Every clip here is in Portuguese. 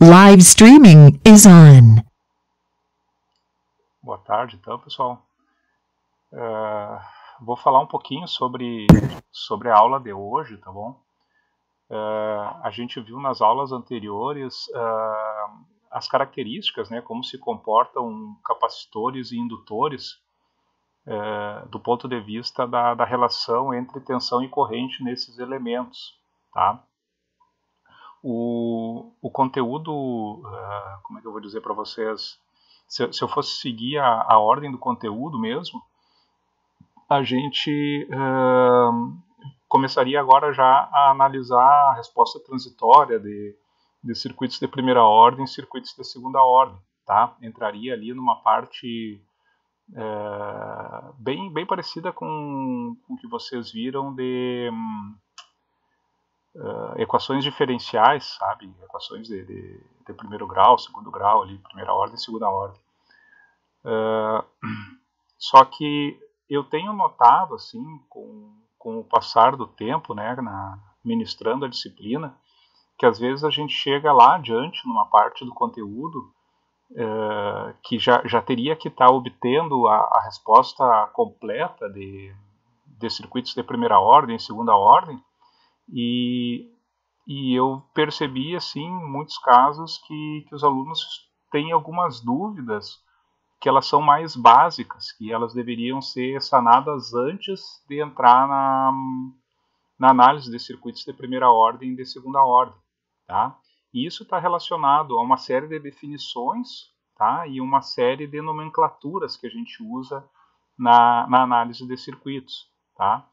Live streaming is on. Boa tarde, então, pessoal. Vou falar um pouquinho sobre a aula de hoje, tá bom? A gente viu nas aulas anteriores as características, né, como se comportam capacitores e indutores do ponto de vista da relação entre tensão e corrente nesses elementos, tá? O conteúdo, como é que eu vou dizer para vocês? Se eu fosse seguir a ordem do conteúdo mesmo, a gente começaria agora já a analisar a resposta transitória de circuitos de primeira ordem e circuitos de segunda ordem, tá? Entraria ali numa parte bem parecida com o que vocês viram de equações diferenciais, sabe? Equações de primeiro grau, segundo grau, ali, primeira ordem e segunda ordem. Só que eu tenho notado, assim, com o passar do tempo, né, ministrando a disciplina, que às vezes a gente chega lá adiante, numa parte do conteúdo, que já teria que estar obtendo a resposta completa de circuitos de primeira ordem e segunda ordem, e eu percebi, assim, em muitos casos, que os alunos têm algumas dúvidas que elas são mais básicas, que elas deveriam ser sanadas antes de entrar na análise de circuitos de primeira ordem e de segunda ordem, tá? E isso está relacionado a uma série de definições, tá? E uma série de nomenclaturas que a gente usa na análise de circuitos, tá?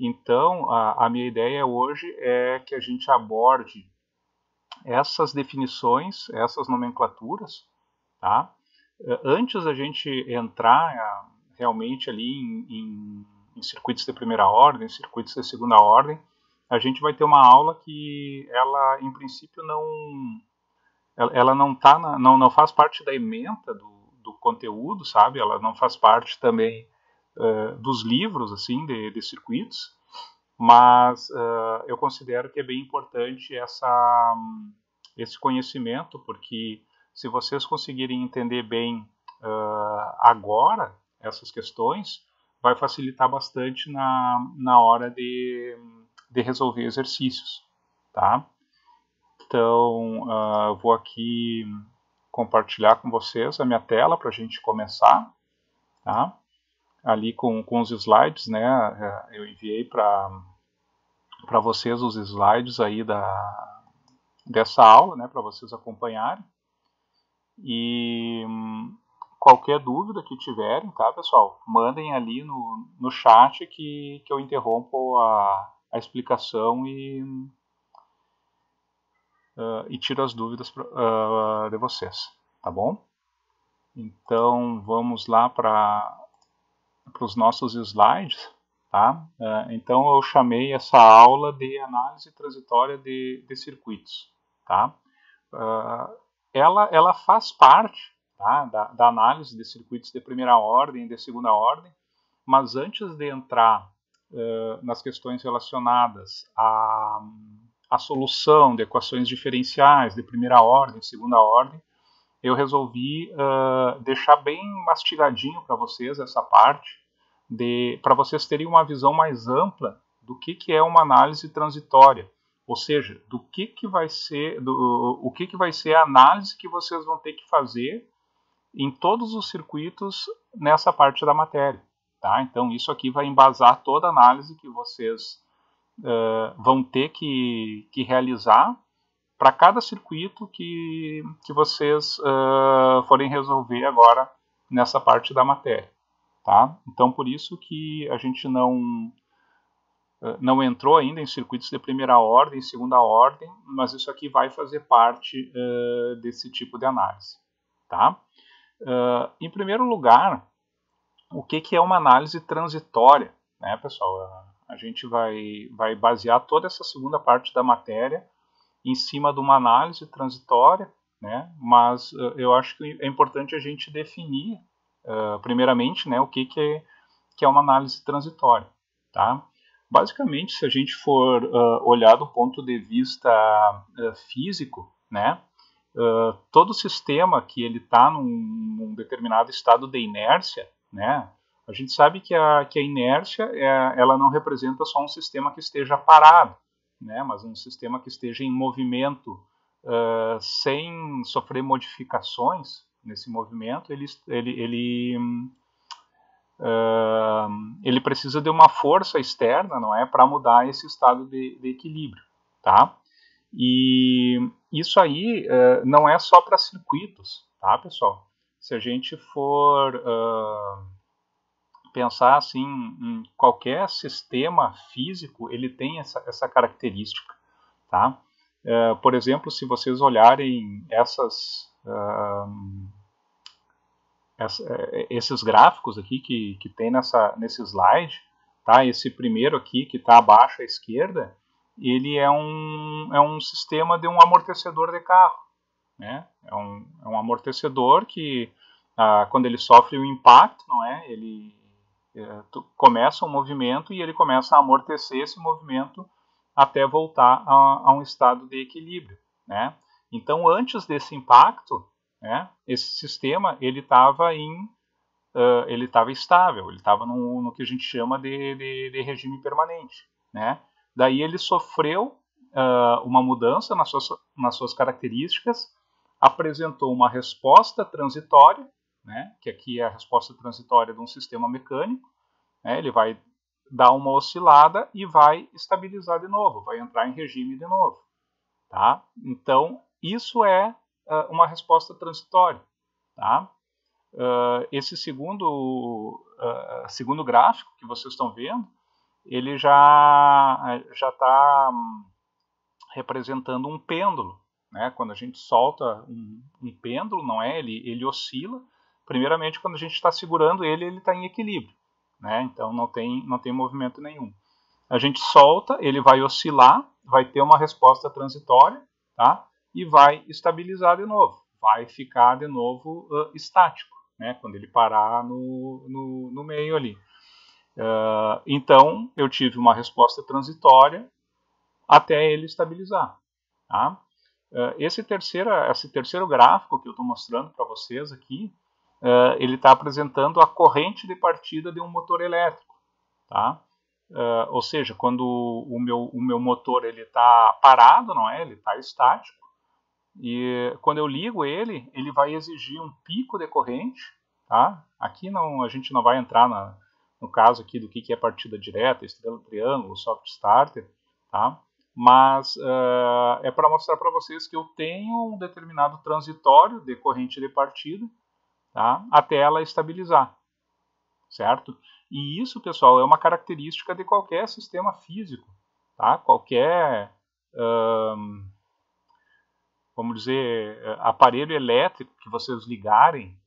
Então, a minha ideia hoje é que a gente aborde essas definições, essas nomenclaturas, tá? Antes da gente entrar realmente ali em circuitos de primeira ordem, circuitos de segunda ordem, a gente vai ter uma aula que ela, em princípio, ela não faz parte da ementa do conteúdo, sabe? Ela não faz parte também dos livros, assim, de circuitos, mas eu considero que é bem importante esse conhecimento, porque se vocês conseguirem entender bem agora essas questões, vai facilitar bastante na hora de resolver exercícios, tá? Então, eu vou aqui compartilhar com vocês a minha tela para a gente começar, tá? Ali com os slides, né? Eu enviei para vocês os slides aí dessa aula, né? Para vocês acompanharem. E qualquer dúvida que tiverem, tá, pessoal? Mandem ali no chat que eu interrompo a explicação e tiro as dúvidas de vocês, tá bom? Então, vamos lá para os nossos slides, tá? Então, eu chamei essa aula de análise transitória de circuitos, tá? Ela faz parte, tá, da análise de circuitos de primeira ordem e de segunda ordem, mas antes de entrar nas questões relacionadas à solução de equações diferenciais de primeira ordem, segunda ordem, eu resolvi deixar bem mastigadinho para vocês essa parte, para vocês terem uma visão mais ampla do que é uma análise transitória, ou seja, do que vai ser, o que vai ser a análise que vocês vão ter que fazer em todos os circuitos nessa parte da matéria, tá? Então isso aqui vai embasar toda a análise que vocês vão ter que realizar para cada circuito que vocês forem resolver agora nessa parte da matéria, tá? Então por isso que a gente não entrou ainda em circuitos de primeira ordem e segunda ordem, mas isso aqui vai fazer parte desse tipo de análise, tá? Em primeiro lugar, o que é uma análise transitória, né, pessoal? A gente vai basear toda essa segunda parte da matéria em cima de uma análise transitória, né? Mas eu acho que é importante a gente definir, primeiramente, né, o que é uma análise transitória, tá? Basicamente, se a gente for olhar do ponto de vista físico, né, todo sistema que ele está num determinado estado de inércia, né? A gente sabe que a inércia ela não representa só um sistema que esteja parado, né? Mas um sistema que esteja em movimento sem sofrer modificações nesse movimento, ele precisa de uma força externa, não é, para mudar esse estado de equilíbrio, tá? E isso aí não é só para circuitos, tá, pessoal? Se a gente for pensar assim, em qualquer sistema físico, ele tem essa característica, tá? Por exemplo, se vocês olharem esses gráficos aqui que tem nesse slide, tá? Esse primeiro aqui que está abaixo à esquerda, ele é um sistema de um amortecedor de carro, né? É um amortecedor que quando ele sofre o impacto, não é? Ele começa um movimento e ele começa a amortecer esse movimento até voltar a um estado de equilíbrio, né? Então, antes desse impacto, né, esse sistema ele estava estável, ele estava no que a gente chama de regime permanente, né? Daí ele sofreu uma mudança nas suas características, apresentou uma resposta transitória, né, que aqui é a resposta transitória de um sistema mecânico, né, ele vai dar uma oscilada e vai estabilizar de novo, vai entrar em regime de novo, tá? Então, isso é uma resposta transitória, tá? Esse segundo gráfico que vocês estão vendo, ele já está representando um pêndulo, né? Quando a gente solta um pêndulo, não é? Ele oscila. Primeiramente, quando a gente está segurando ele está em equilíbrio, né? Então não tem movimento nenhum. A gente solta, ele vai oscilar, vai ter uma resposta transitória, tá? E vai estabilizar de novo, vai ficar de novo estático, né? Quando ele parar no meio ali. Então eu tive uma resposta transitória até ele estabilizar, tá? Esse terceiro gráfico que eu estou mostrando para vocês aqui, ele está apresentando a corrente de partida de um motor elétrico, tá? Ou seja, quando o meu motor está parado, não é? Ele está estático, e quando eu ligo ele vai exigir um pico de corrente, tá? Aqui a gente não vai entrar no caso aqui do que é partida direta, estrela, triângulo, soft starter, tá? Mas é para mostrar para vocês que eu tenho um determinado transitório de corrente de partida, tá? Até ela estabilizar, certo? E isso, pessoal, é uma característica de qualquer sistema físico, tá? Qualquer, vamos dizer, aparelho elétrico que vocês ligarem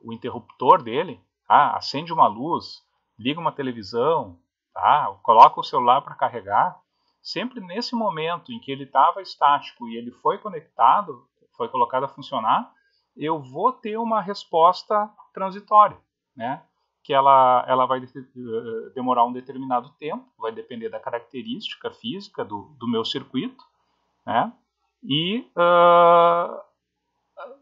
o interruptor dele, tá? Acende uma luz, liga uma televisão, tá? Coloca o celular para carregar. Sempre nesse momento em que ele estava estático e ele foi conectado, foi colocado a funcionar, eu vou ter uma resposta transitória, né? Que ela vai demorar um determinado tempo, vai depender da característica física do meu circuito, né? E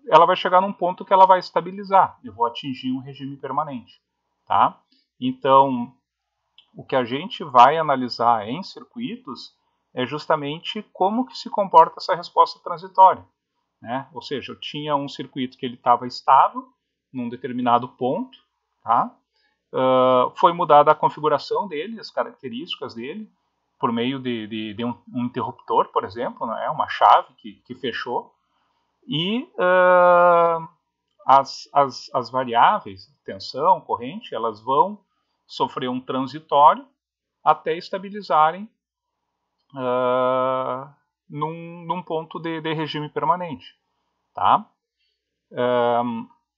ela vai chegar num ponto que ela vai estabilizar, eu vou atingir um regime permanente, tá? Então, o que a gente vai analisar em circuitos é justamente como que se comporta essa resposta transitória, né? Ou seja, eu tinha um circuito que ele estava estável num determinado ponto, tá? Foi mudada a configuração dele, as características dele, por meio de um interruptor, por exemplo, né? Uma chave que fechou, e as variáveis, tensão, corrente, elas vão sofrer um transitório até estabilizarem num ponto de regime permanente, tá?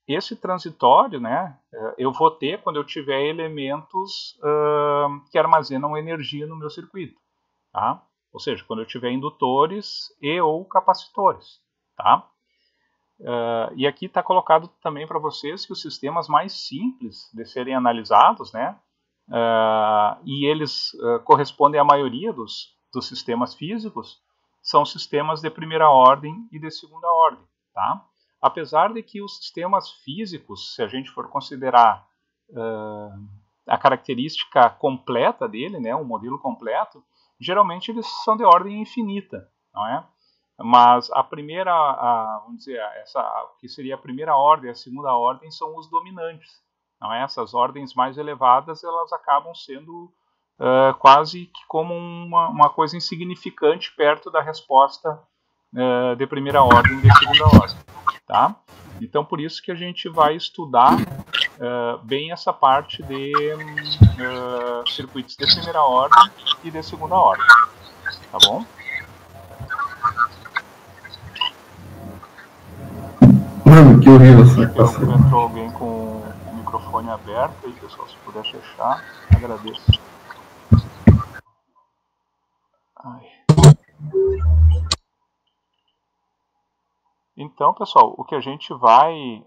Esse transitório, né, eu vou ter quando eu tiver elementos que armazenam energia no meu circuito, tá? Ou seja, quando eu tiver indutores e ou capacitores, tá? E aqui está colocado também para vocês que os sistemas mais simples de serem analisados, né, e eles correspondem à maioria dos sistemas físicos, são sistemas de primeira ordem e de segunda ordem, tá? Apesar de que os sistemas físicos, se a gente for considerar a característica completa dele, né, o modelo completo, geralmente eles são de ordem infinita, não é? Mas a primeira, vamos dizer, o que seria a primeira ordem e a segunda ordem são os dominantes, não é? Essas ordens mais elevadas, elas acabam sendo quase que como uma coisa insignificante perto da resposta de primeira ordem e de segunda ordem, tá? Então, por isso que a gente vai estudar bem essa parte de circuitos de primeira ordem e de segunda ordem, tá bom? Mano, que horrível essa equação. Entrou alguém com o microfone aberto aí, pessoal, se puder fechar, agradeço. Ai. Então, pessoal, o que a gente vai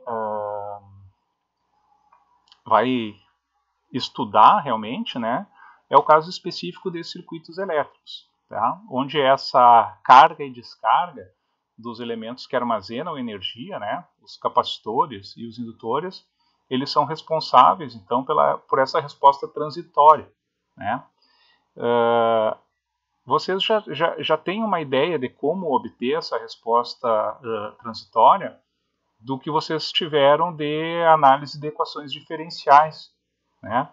estudar realmente, né, é o caso específico de circuitos elétricos, tá? Onde essa carga e descarga dos elementos que armazenam energia, né, os capacitores e os indutores, eles são responsáveis, então, por essa resposta transitória, né? Vocês já têm uma ideia de como obter essa resposta transitória do que vocês tiveram de análise de equações diferenciais, né?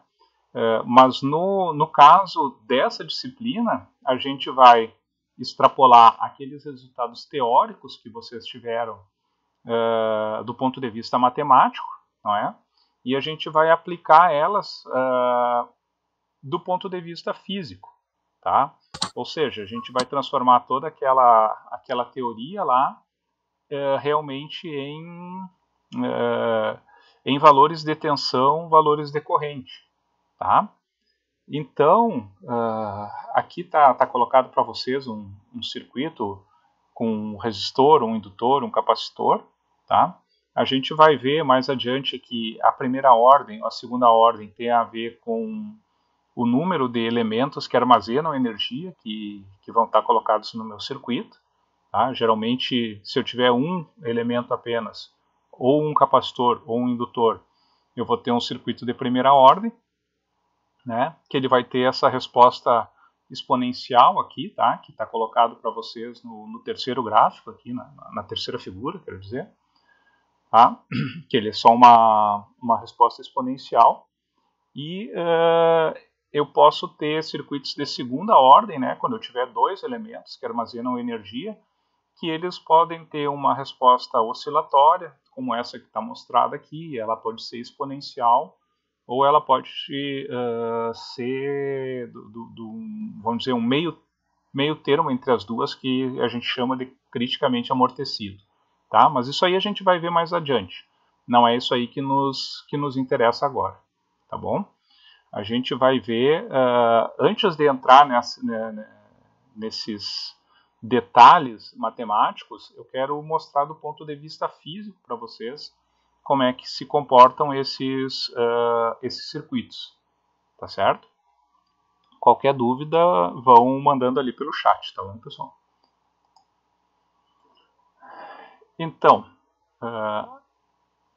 Mas no caso dessa disciplina, a gente vai extrapolar aqueles resultados teóricos que vocês tiveram do ponto de vista matemático, não é? E a gente vai aplicar elas do ponto de vista físico, tá? Ou seja, a gente vai transformar toda aquela teoria lá realmente em valores de tensão, valores de corrente, tá? Então, aqui está colocado para vocês um circuito com um resistor, um indutor, um capacitor, tá? A gente vai ver mais adiante que a primeira ordem, a segunda ordem tem a ver com o número de elementos que armazenam energia que vão estar colocados no meu circuito. Tá? Geralmente, se eu tiver um elemento apenas, ou um capacitor ou um indutor, eu vou ter um circuito de primeira ordem, né? Que ele vai ter essa resposta exponencial aqui, tá? Que está colocado para vocês no terceiro gráfico, aqui na terceira figura, quero dizer. Tá? Que ele é só uma resposta exponencial. E eu posso ter circuitos de segunda ordem, né? Quando eu tiver dois elementos que armazenam energia, que eles podem ter uma resposta oscilatória, como essa que está mostrada aqui, ela pode ser exponencial, ou ela pode ser, vamos dizer, um meio termo entre as duas, que a gente chama de criticamente amortecido. Tá? Mas isso aí a gente vai ver mais adiante. Não é isso aí que nos interessa agora. Tá bom? A gente vai ver, antes de entrar nesses detalhes matemáticos, eu quero mostrar do ponto de vista físico para vocês como é que se comportam esses circuitos, tá certo? Qualquer dúvida, vão mandando ali pelo chat, tá bom, pessoal? Então,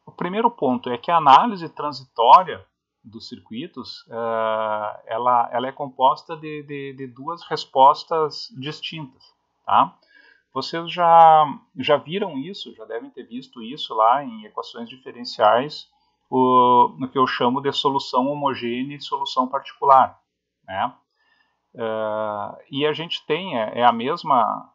o primeiro ponto é que a análise transitória dos circuitos, ela é composta de duas respostas distintas, tá? Vocês já viram isso, já devem ter visto isso lá em equações diferenciais, no que eu chamo de solução homogênea e solução particular, né? E a gente tem, a mesma,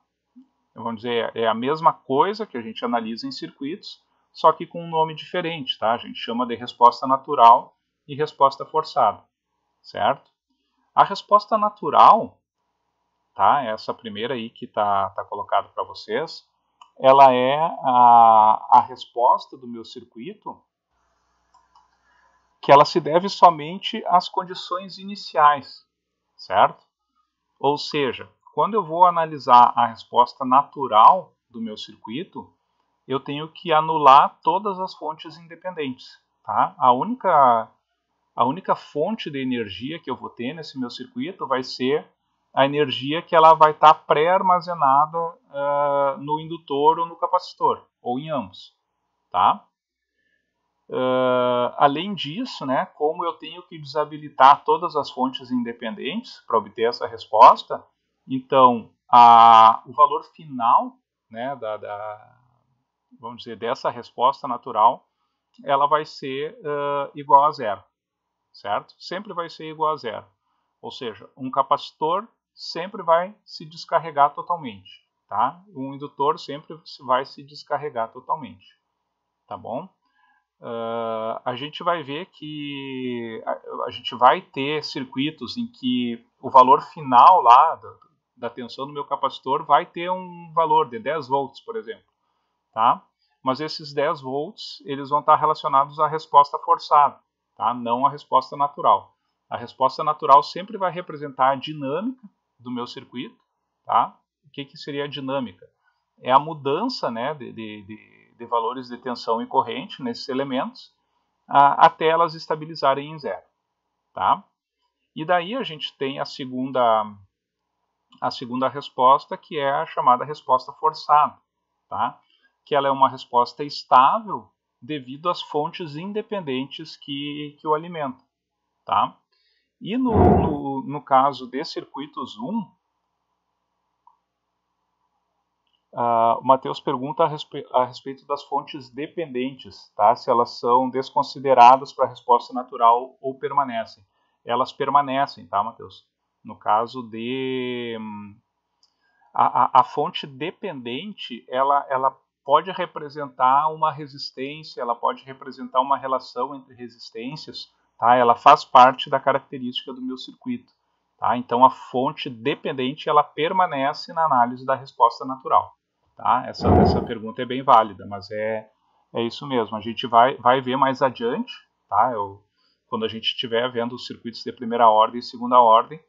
vamos dizer, é a mesma coisa que a gente analisa em circuitos, só que com um nome diferente, tá? A gente chama de resposta natural e resposta forçada, certo? A resposta natural, tá? Essa primeira aí que tá colocado para vocês, ela é a resposta do meu circuito, que ela se deve somente às condições iniciais, certo? Ou seja, quando eu vou analisar a resposta natural do meu circuito, eu tenho que anular todas as fontes independentes, tá? A única fonte de energia que eu vou ter nesse meu circuito vai ser a energia que ela vai estar pré-armazenada no indutor ou no capacitor, ou em ambos. Tá? Além disso, né, como eu tenho que desabilitar todas as fontes independentes para obter essa resposta, então o valor final, né, vamos dizer, dessa resposta natural, ela vai ser igual a zero, certo? Sempre vai ser igual a zero. Ou seja, um capacitor sempre vai se descarregar totalmente, tá? Um indutor sempre vai se descarregar totalmente, tá bom? A gente vai ver que a gente vai ter circuitos em que o valor final lá da tensão do meu capacitor vai ter um valor de 10 volts, por exemplo, tá? Mas esses 10 volts eles vão estar relacionados à resposta forçada, tá? Não à resposta natural. A resposta natural sempre vai representar a dinâmica do meu circuito, tá? O que seria a dinâmica? É a mudança, né, de valores de tensão e corrente nesses elementos até elas estabilizarem em zero. Tá? E daí a gente tem a segunda resposta, que é a chamada resposta forçada. Tá? Que ela é uma resposta estável devido às fontes independentes que o alimentam. Tá? E no caso de circuito Zoom, o Matheus pergunta a respeito das fontes dependentes, tá? Se elas são desconsideradas para a resposta natural ou permanecem. Elas permanecem, tá, Matheus? No caso de... A fonte dependente, ela pode representar uma resistência, ela pode representar uma relação entre resistências, tá? Ela faz parte da característica do meu circuito. Tá? Então, a fonte dependente, ela permanece na análise da resposta natural. Tá? Essa pergunta é bem válida, mas é isso mesmo. A gente vai ver mais adiante, tá? Quando a gente estiver vendo os circuitos de primeira ordem e segunda ordem,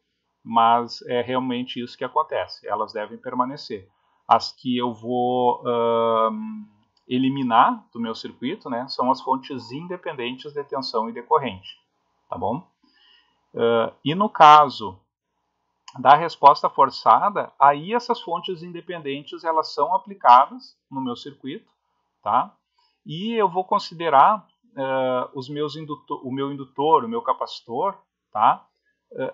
mas é realmente isso que acontece. Elas devem permanecer. As que eu vou eliminar do meu circuito, né, são as fontes independentes de tensão e de corrente. Tá bom? E no caso da resposta forçada, aí essas fontes independentes elas são aplicadas no meu circuito, tá? E eu vou considerar o meu indutor, o meu capacitor, tá?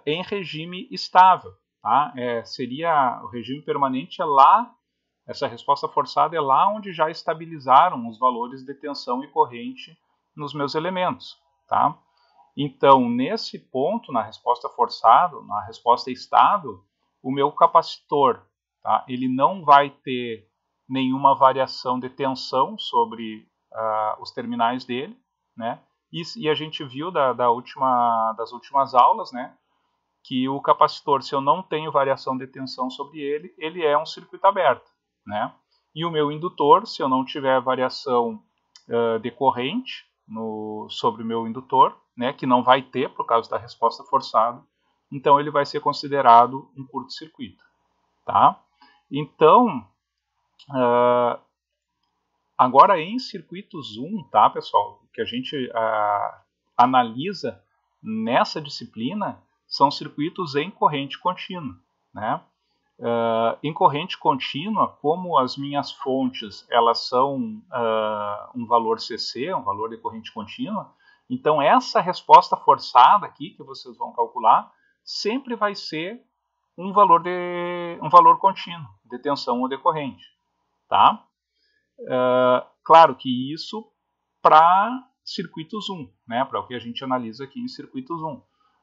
Em regime estável, tá? Seria o regime permanente essa resposta forçada é lá onde já estabilizaram os valores de tensão e corrente nos meus elementos, tá? Então, nesse ponto, na resposta forçada, na resposta estável, o meu capacitor, tá, ele não vai ter nenhuma variação de tensão sobre os terminais dele, né? E a gente viu das últimas aulas, né, que o capacitor, se eu não tenho variação de tensão sobre ele, ele é um circuito aberto, né? E o meu indutor, se eu não tiver variação de corrente sobre o meu indutor, né, que não vai ter por causa da resposta forçada, então ele vai ser considerado um curto-circuito. Tá? Então, agora em circuito Zoom, tá, pessoal, o que a gente analisa nessa disciplina são circuitos em corrente contínua. Né? Em corrente contínua, como as minhas fontes elas são um valor CC, um valor de corrente contínua, então essa resposta forçada aqui que vocês vão calcular sempre vai ser um valor contínuo de tensão ou de corrente, tá? Claro que isso para circuito Zoom, né? Para o que a gente analisa aqui em circuito Zoom.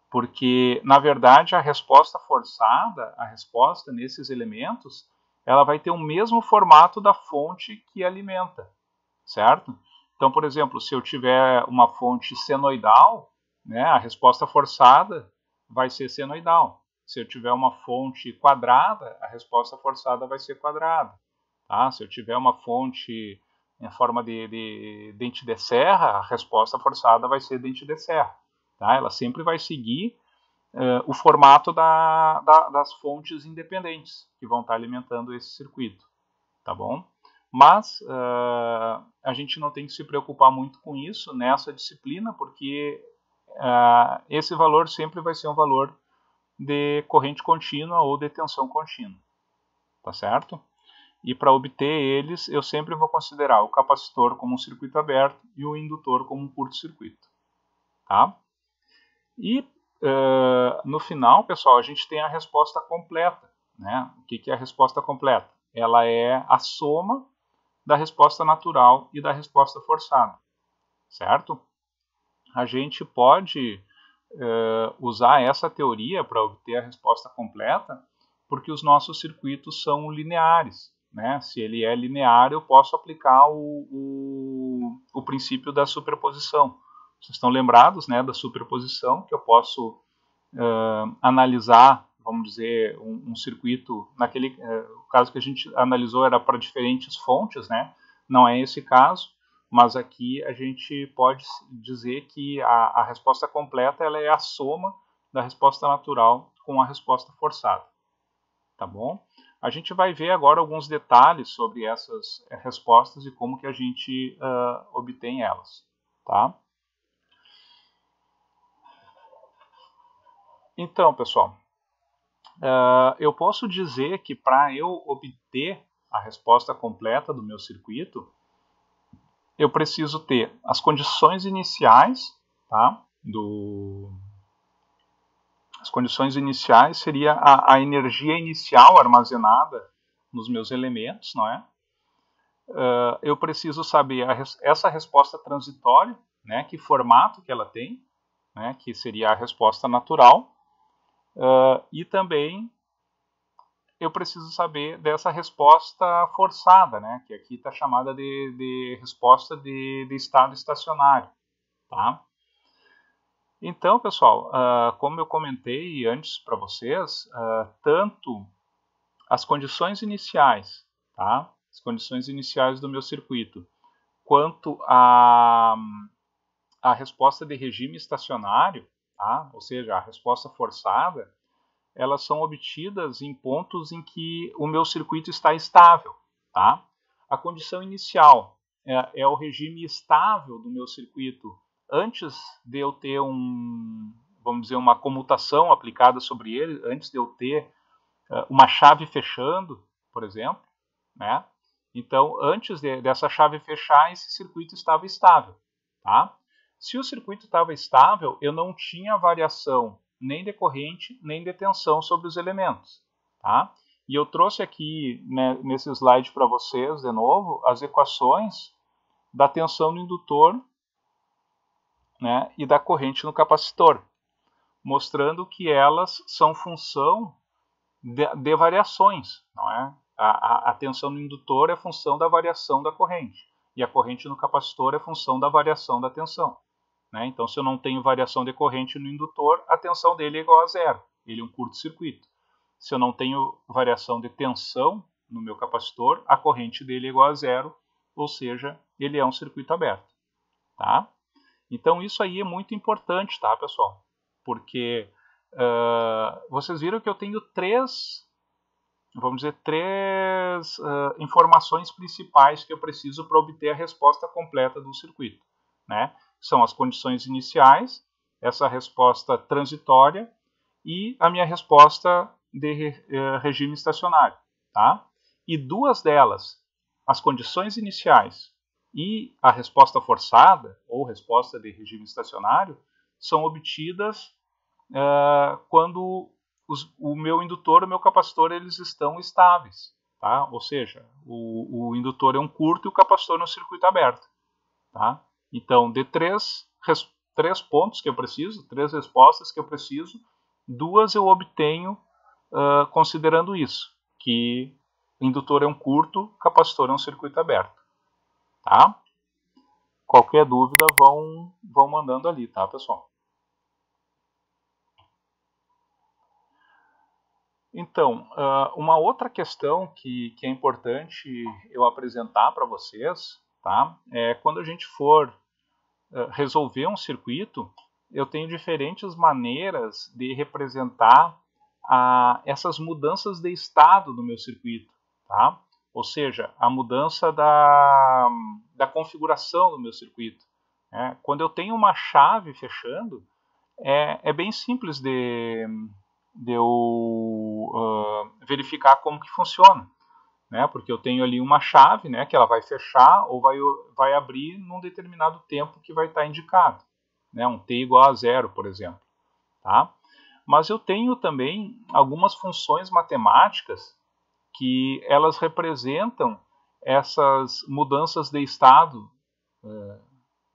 Porque, na verdade, a resposta forçada, a resposta nesses elementos, ela vai ter o mesmo formato da fonte que alimenta, certo? Então, por exemplo, se eu tiver uma fonte senoidal, né, a resposta forçada vai ser senoidal. Se eu tiver uma fonte quadrada, a resposta forçada vai ser quadrada. Tá? Se eu tiver uma fonte em forma de dente de serra, a resposta forçada vai ser dente de serra. Tá? Ela sempre vai seguir o formato das fontes independentes que vão estar alimentando esse circuito. Tá bom? Mas a gente não tem que se preocupar muito com isso nessa disciplina, porque esse valor sempre vai ser um valor de corrente contínua ou de tensão contínua, tá certo? E para obter eles, eu sempre vou considerar o capacitor como um circuito aberto e o indutor como um curto-circuito, tá? E no final, pessoal, a gente tem a resposta completa, né? O que é a resposta completa? Ela é a soma da resposta natural e da resposta forçada, certo? A gente pode usar essa teoria para obter a resposta completa, porque os nossos circuitos são lineares, né? Se ele é linear, eu posso aplicar o princípio da superposição. Vocês estão lembrados, né, da superposição, que eu posso analisar, vamos dizer, um circuito, o caso que a gente analisou era para diferentes fontes, né? Não é esse caso, mas aqui a gente pode dizer que a resposta completa ela é a soma da resposta natural com a resposta forçada, tá bom? A gente vai ver agora alguns detalhes sobre essas respostas e como que a gente obtém elas, tá? Então, pessoal, eu posso dizer que para eu obter a resposta completa do meu circuito, eu preciso ter as condições iniciais, tá? As condições iniciais seria a energia inicial armazenada nos meus elementos, não é? Eu preciso saber essa resposta transitória, né? Que formato que ela tem, né? Que seria a resposta natural. E também eu preciso saber dessa resposta forçada, né? Que aqui está chamada de resposta de estado estacionário, tá? Então, pessoal, como eu comentei antes para vocês, tanto as condições iniciais, tá? As condições iniciais do meu circuito, quanto a resposta de regime estacionário, tá? Ou seja, a resposta forçada, elas são obtidas em pontos em que o meu circuito está estável, tá? A condição inicial é o regime estável do meu circuito antes de eu ter vamos dizer, uma comutação aplicada sobre ele, antes de eu ter uma chave fechando, por exemplo, né? Então, antes dessa chave fechar, esse circuito estava estável, tá? Se o circuito estava estável, eu não tinha variação nem de corrente, nem de tensão sobre os elementos, tá? E eu trouxe aqui, né, nesse slide para vocês, de novo, as equações da tensão no indutor, né, e da corrente no capacitor, mostrando que elas são função de variações, não é? A tensão no indutor é função da variação da corrente, e a corrente no capacitor é função da variação da tensão. Né? Então, se eu não tenho variação de corrente no indutor, a tensão dele é igual a zero. Ele é um curto-circuito. Se eu não tenho variação de tensão no meu capacitor, a corrente dele é igual a zero, ou seja, ele é um circuito aberto. Tá? Então, isso aí é muito importante, tá, pessoal? Porque vocês viram que eu tenho três informações principais que eu preciso para obter a resposta completa do circuito, né? São as condições iniciais, essa resposta transitória e a minha resposta de regime estacionário, tá? E duas delas, as condições iniciais e a resposta forçada, ou resposta de regime estacionário, são obtidas quando o meu indutor e o meu capacitor eles estão estáveis, tá? Ou seja, o indutor é um curto e o capacitor é um circuito aberto, tá? Então, de três pontos que eu preciso, três respostas que eu preciso, duas eu obtenho considerando isso, que indutor é um curto, capacitor é um circuito aberto, tá? Qualquer dúvida vão mandando ali, tá, pessoal? Então, uma outra questão que é importante eu apresentar para vocês, tá? É quando a gente for resolver um circuito, eu tenho diferentes maneiras de representar essas mudanças de estado do meu circuito, tá? Ou seja, a mudança da configuração do meu circuito. Quando eu tenho uma chave fechando, é bem simples de verificar como que funciona, né? Porque eu tenho ali uma chave, né, que ela vai fechar ou vai abrir num determinado tempo que vai estar indicado, né? Um t igual a 0, por exemplo, tá? Mas eu tenho também algumas funções matemáticas que elas representam essas mudanças de estado,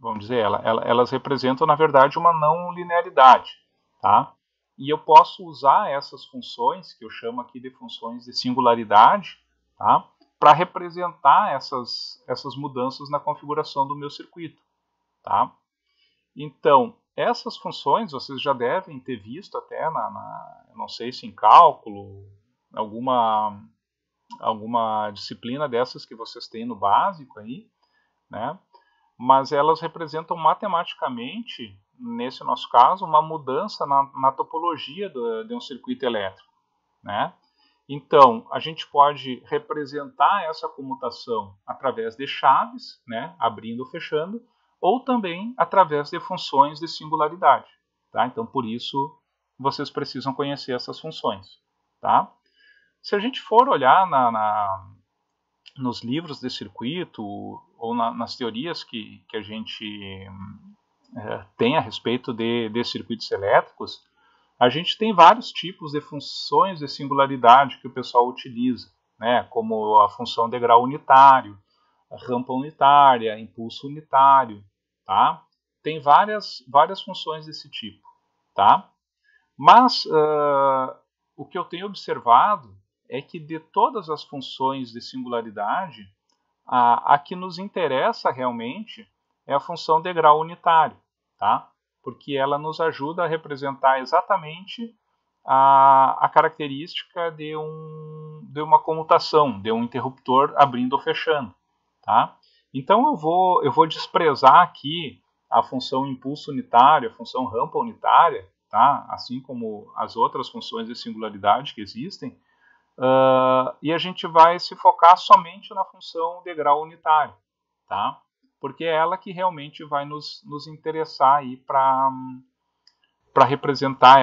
vamos dizer, elas representam, na verdade, uma não linearidade, tá? E eu posso usar essas funções, que eu chamo aqui de funções de singularidade, tá? Para representar essas mudanças na configuração do meu circuito, tá? Então, essas funções vocês já devem ter visto até não sei se em cálculo, alguma disciplina dessas que vocês têm no básico aí, né? Mas elas representam matematicamente, nesse nosso caso, uma mudança na topologia de um circuito elétrico, né? Então, a gente pode representar essa comutação através de chaves, né, abrindo ou fechando, ou também através de funções de singularidade, tá? Então, por isso, vocês precisam conhecer essas funções, tá? Se a gente for olhar nos livros de circuito ou nas teorias que a gente tem a respeito de circuitos elétricos, a gente tem vários tipos de funções de singularidade que o pessoal utiliza, né, como a função de grau unitário, a rampa unitária, impulso unitário, tá? Tem várias funções desse tipo, tá? Mas o que eu tenho observado é que de todas as funções de singularidade, a que nos interessa realmente é a função de grau unitário, tá? Porque ela nos ajuda a representar exatamente a característica de uma comutação, de um interruptor abrindo ou fechando, tá? Então eu vou desprezar aqui a função impulso unitário, a função rampa unitária, tá? Assim como as outras funções de singularidade que existem, e a gente vai se focar somente na função de grau unitário, tá? Porque é ela que realmente vai nos interessar aí para representar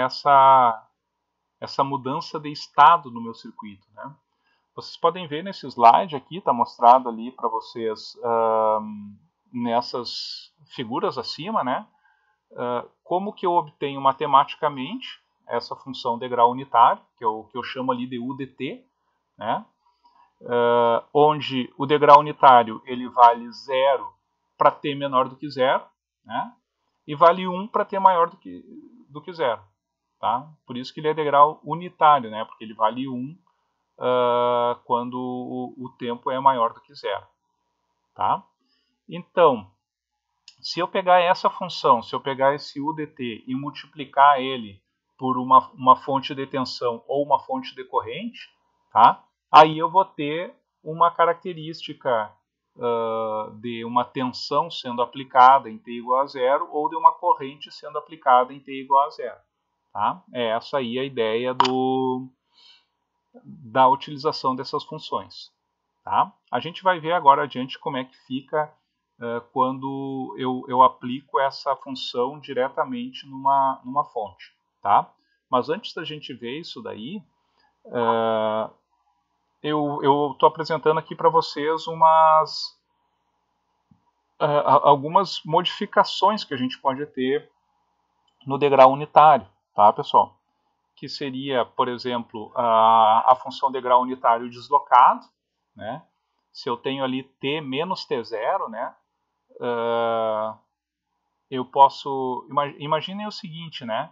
essa mudança de estado no meu circuito, né? Vocês podem ver nesse slide aqui, está mostrado ali para vocês nessas figuras acima, né? Como que eu obtenho matematicamente essa função de grau unitário, que eu chamo ali de UDT, né? Onde o degrau unitário ele vale 0 para t menor do que 0, né? E vale 1 para t maior do que 0. Tá? Por isso que ele é degrau unitário, né? Porque ele vale 1 quando o tempo é maior do que 0. Tá? Então, se eu pegar essa função, se eu pegar esse UDT e multiplicar ele por uma fonte de tensão ou uma fonte de corrente, tá? Aí eu vou ter uma característica de uma tensão sendo aplicada em t igual a 0 ou de uma corrente sendo aplicada em t igual a 0. Tá? É essa aí a ideia da utilização dessas funções. Tá? A gente vai ver agora adiante como é que fica quando eu aplico essa função diretamente numa fonte. Tá? Mas antes da gente ver isso daí, eu estou apresentando aqui para vocês algumas modificações que a gente pode ter no degrau unitário, tá, pessoal? Que seria, por exemplo, a função de grau unitário deslocado, né? Se eu tenho ali t menos t0, né? Eu posso... Imaginem o seguinte, né?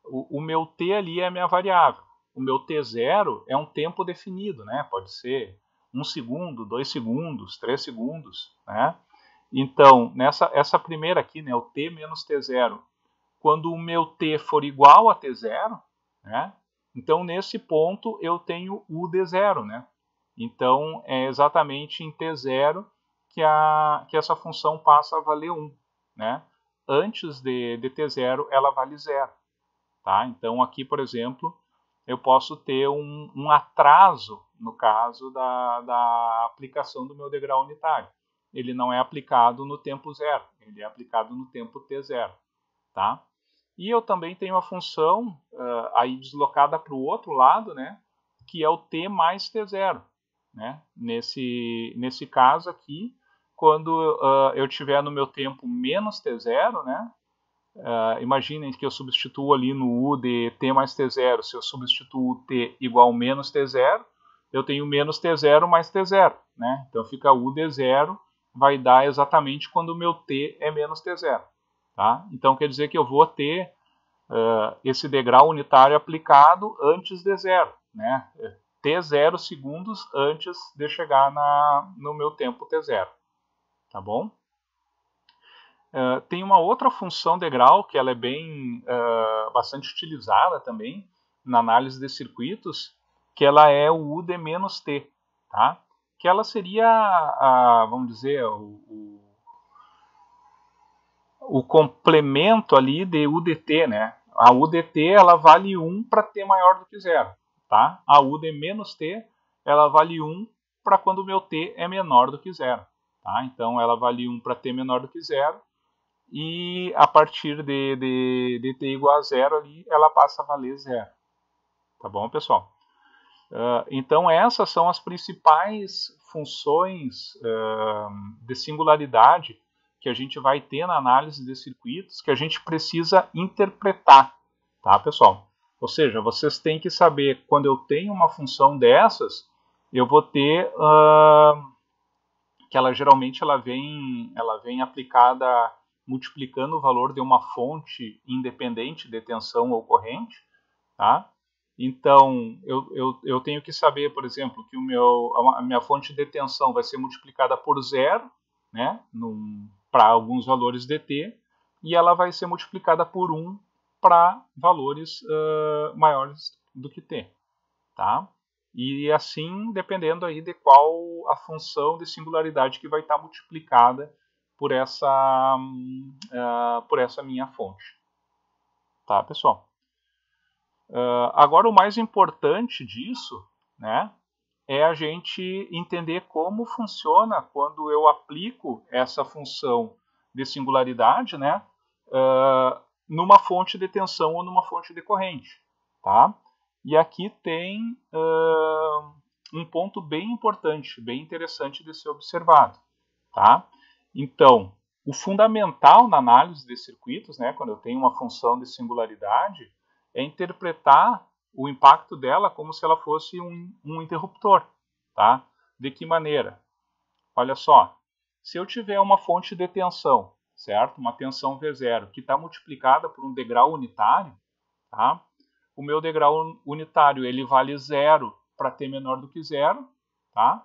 O meu t ali é a minha variável. O meu t0 é um tempo definido, né? Pode ser 1 segundo, 2 segundos, 3 segundos, né? Então, essa primeira aqui, né, o t menos t0, quando o meu t for igual a t0, né, então nesse ponto eu tenho u de 0. Né? Então é exatamente em t0 que essa função passa a valer 1. Né? Antes de t0 ela vale 0. Tá? Então aqui, por exemplo, eu posso ter um atraso no caso da aplicação do meu degrau unitário. Ele não é aplicado no tempo 0, ele é aplicado no tempo t0. Tá? E eu também tenho a função aí deslocada para o outro lado, né, que é o t mais t0. Né? Nesse caso aqui, quando eu tiver no meu tempo menos t0, né, imaginem que eu substituo ali no u de t mais t0, se eu substituo t igual a menos t0, eu tenho menos t0 mais t0. Né? Então fica u de 0, vai dar exatamente quando o meu t é menos t0. Tá? Então quer dizer que eu vou ter esse degrau unitário aplicado antes de 0. Né? T0 segundos antes de chegar no meu tempo T0. Tá bom? Tem uma outra função degrau que ela é bastante utilizada também na análise de circuitos, que ela é o U de menos T. Tá? Que ela seria, vamos dizer, o complemento ali de U de T. Né? A U de T ela vale 1 para T maior do que 0. Tá? A U de menos T, ela vale 1 para quando o meu T é menor do que 0. Tá? Então, ela vale 1 para T menor do que 0. E a partir de T igual a 0, ali, ela passa a valer 0. Tá bom, pessoal? Então, essas são as principais funções de singularidade que a gente vai ter na análise de circuitos que a gente precisa interpretar. Tá, pessoal? Ou seja, vocês têm que saber, quando eu tenho uma função dessas, eu vou ter que ela geralmente ela vem aplicada multiplicando o valor de uma fonte independente de tensão ou corrente. Tá? Então, eu tenho que saber, por exemplo, que a minha fonte de tensão vai ser multiplicada por 0, né, para alguns valores de t, e ela vai ser multiplicada por 1 para valores maiores do que t. Tá? E assim, dependendo aí de qual a função de singularidade que vai estar multiplicada por essa minha fonte. Tá, pessoal? Agora, o mais importante disso, né, é a gente entender como funciona quando eu aplico essa função de singularidade, né, numa fonte de tensão ou numa fonte de corrente. Tá? E aqui tem um ponto bem importante, bem interessante de ser observado. Tá? Então, o fundamental na análise de circuitos, né, quando eu tenho uma função de singularidade, é interpretar o impacto dela como se ela fosse um interruptor. Tá? De que maneira? Olha só, se eu tiver uma fonte de tensão, certo? Uma tensão V0, que está multiplicada por um degrau unitário, tá? O meu degrau unitário ele vale 0 para t menor do que 0, tá?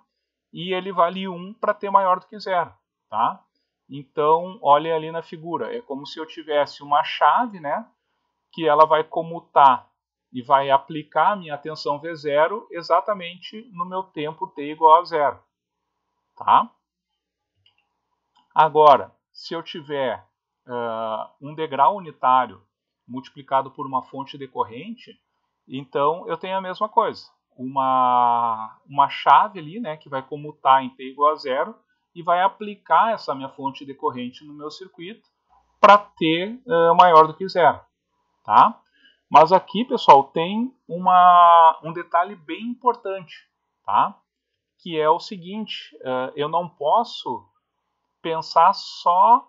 E ele vale 1 para t maior do que 0. Tá? Então, olhem ali na figura, é como se eu tivesse uma chave, né, que ela vai comutar e vai aplicar a minha tensão V0 exatamente no meu tempo t igual a 0. Tá? Agora, se eu tiver um degrau unitário multiplicado por uma fonte de corrente, então eu tenho a mesma coisa. Uma chave ali, né, que vai comutar em t igual a 0 e vai aplicar essa minha fonte de corrente no meu circuito para t maior do que 0. Tá? Mas aqui, pessoal, tem um detalhe bem importante, tá? Que é o seguinte, eu não posso pensar só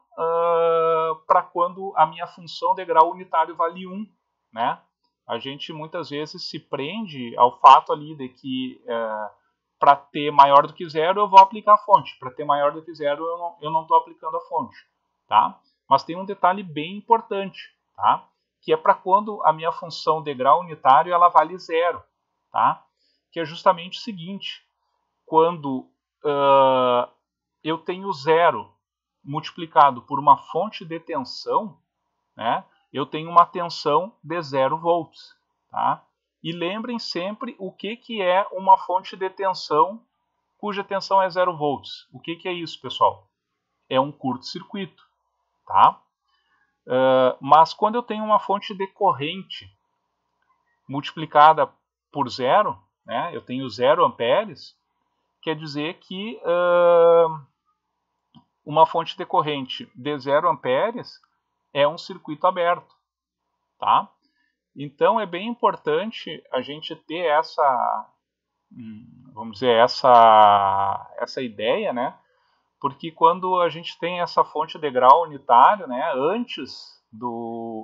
para quando a minha função degrau unitário vale 1. Né? A gente muitas vezes se prende ao fato ali de que para t maior do que 0 eu vou aplicar a fonte, para t maior do que 0 eu não estou aplicando a fonte. Tá? Mas tem um detalhe bem importante, tá? Que é para quando a minha função degrau unitário ela vale 0. Tá? Que é justamente o seguinte, quando eu tenho 0 multiplicado por uma fonte de tensão, né, eu tenho uma tensão de 0 volts. Tá? E lembrem sempre o que é uma fonte de tensão cuja tensão é 0 volts. O que é isso, pessoal? É um curto-circuito. Tá? Mas quando eu tenho uma fonte de corrente multiplicada por 0, né, eu tenho 0 amperes, quer dizer que uma fonte de corrente de 0 amperes é um circuito aberto. tá? Então é bem importante a gente ter essa, vamos dizer, essa ideia, né? Porque quando a gente tem essa fonte de grau unitário, né, antes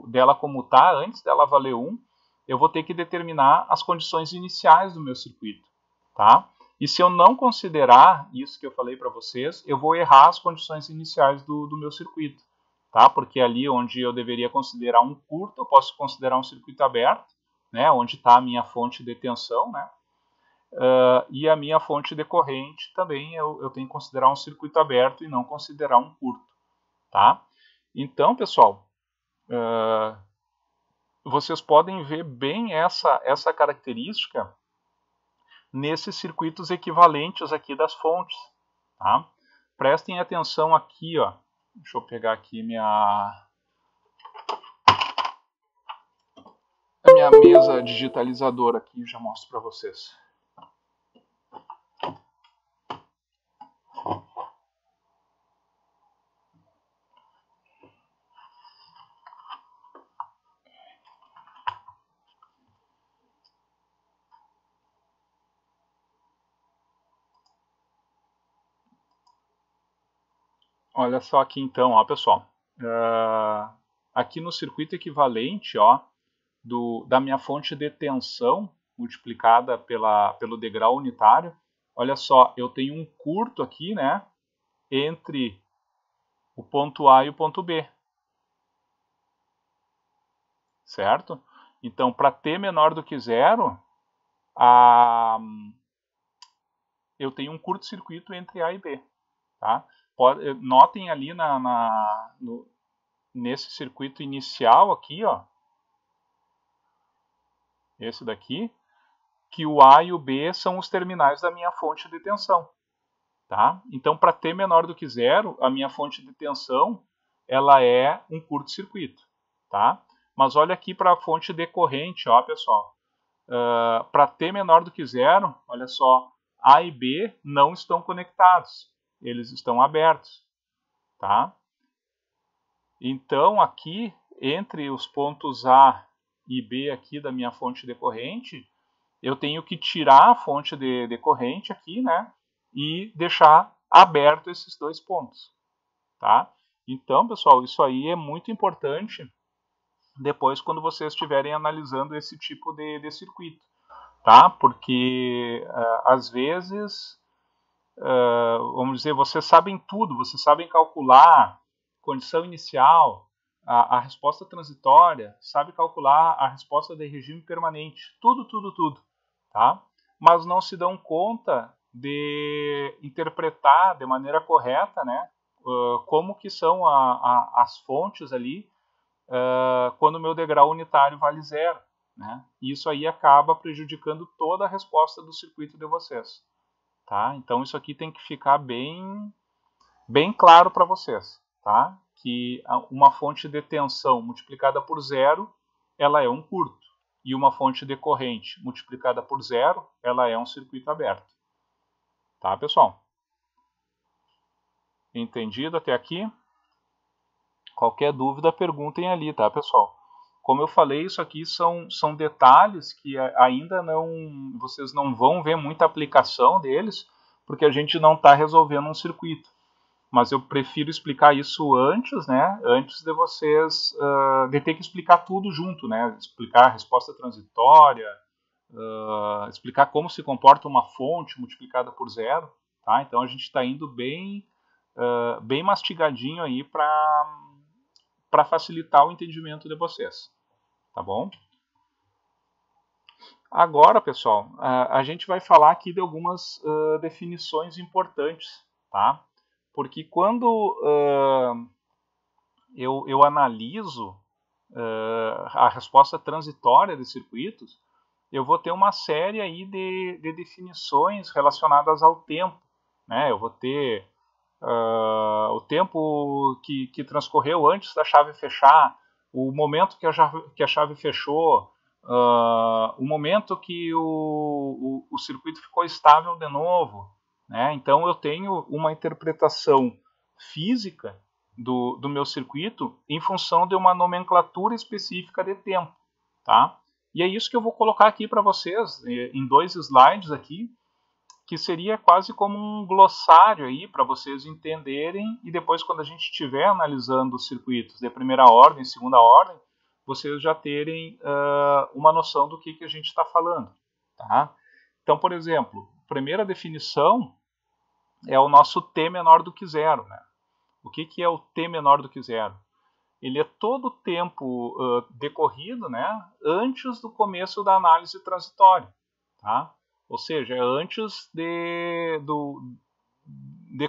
dela comutar, antes dela valer 1, eu vou ter que determinar as condições iniciais do meu circuito, tá? E se eu não considerar isso que eu falei para vocês, eu vou errar as condições iniciais do meu circuito, tá? Porque ali onde eu deveria considerar um curto, eu posso considerar um circuito aberto, né, onde está a minha fonte de tensão, né? E a minha fonte de corrente também eu tenho que considerar um circuito aberto e não considerar um curto, tá? Então, pessoal, vocês podem ver bem essa característica nesses circuitos equivalentes aqui das fontes, tá? Prestem atenção aqui, ó. Deixa eu pegar aqui a minha mesa digitalizadora aqui e já mostro para vocês. Olha só aqui então, ó, pessoal. Aqui no circuito equivalente, ó, da minha fonte de tensão multiplicada pelo degrau unitário, olha só, eu tenho um curto aqui, né, entre o ponto A e o ponto B, certo? Então, para t menor do que 0, eu tenho um curto-circuito entre A e B, tá? Notem ali nesse circuito inicial aqui, ó, esse daqui, que o A e o B são os terminais da minha fonte de tensão, tá? Então, para t menor do que 0, a minha fonte de tensão ela é um curto-circuito, tá? Mas olha aqui para a fonte de corrente, ó, pessoal. Para t menor do que 0, olha só, A e B não estão conectados, eles estão abertos, tá? Então, aqui, entre os pontos A e B aqui da minha fonte de corrente, eu tenho que tirar a fonte de corrente aqui, né? E deixar aberto esses dois pontos, tá? Então, pessoal, isso aí é muito importante depois quando vocês estiverem analisando esse tipo de circuito, tá? Porque às vezes, vamos dizer, vocês sabem tudo, vocês sabem calcular condição inicial, a resposta transitória, sabe calcular a resposta de regime permanente, tudo, tá? Mas não se dão conta de interpretar de maneira correta, né, como que são as fontes ali quando o meu degrau unitário vale 0. Né? E isso aí acaba prejudicando toda a resposta do circuito de vocês. Tá? Então isso aqui tem que ficar bem claro para vocês. Tá? Que uma fonte de tensão multiplicada por 0, ela é um curto. E uma fonte de corrente multiplicada por 0, ela é um circuito aberto. Tá, pessoal? Entendido até aqui? Qualquer dúvida, perguntem ali, tá, pessoal? Como eu falei, isso aqui são detalhes que ainda vocês não vão ver muita aplicação deles, porque a gente não está resolvendo um circuito. Mas eu prefiro explicar isso antes, né? Antes de vocês de ter que explicar tudo junto, né? Explicar a resposta transitória, explicar como se comporta uma fonte multiplicada por 0, tá? Então a gente está indo bem mastigadinho aí para facilitar o entendimento de vocês, tá bom? Agora, pessoal, a gente vai falar aqui de algumas definições importantes, tá? Porque quando eu analiso a resposta transitória de circuitos, eu vou ter uma série aí de definições relacionadas ao tempo, né? Eu vou ter o tempo que transcorreu antes da chave fechar, o momento que a chave fechou, o momento que o circuito ficou estável de novo. Né? Então eu tenho uma interpretação física do meu circuito em função de uma nomenclatura específica de tempo, tá? E é isso que eu vou colocar aqui para vocês em 2 slides aqui, que seria quase como um glossário aí para vocês entenderem, e depois quando a gente estiver analisando os circuitos de primeira ordem, segunda ordem, vocês já terem uma noção do que a gente está falando, tá? Então, por exemplo, a primeira definição é o nosso T menor do que zero, né? O que é o T menor do que zero? Ele é todo o tempo decorrido, né, antes do começo da análise transitória, tá? Ou seja, é antes de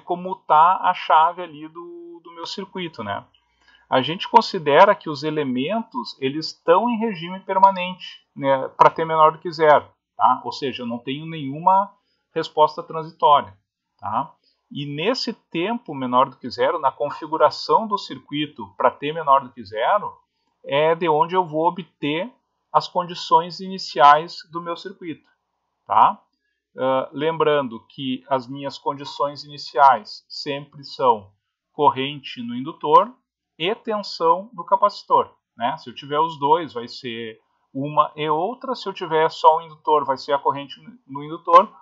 comutar a chave ali do meu circuito, né? A gente considera que os elementos eles estão em regime permanente, né, para T menor do que zero, tá? Ou seja, eu não tenho nenhuma resposta transitória, tá? E nesse tempo menor do que zero, na configuração do circuito para T menor do que zero, é de onde eu vou obter as condições iniciais do meu circuito, tá? Lembrando que as minhas condições iniciais sempre são corrente no indutor e tensão no capacitor, né? Se eu tiver os dois, vai ser uma e outra. Se eu tiver só o indutor, vai ser a corrente no indutor.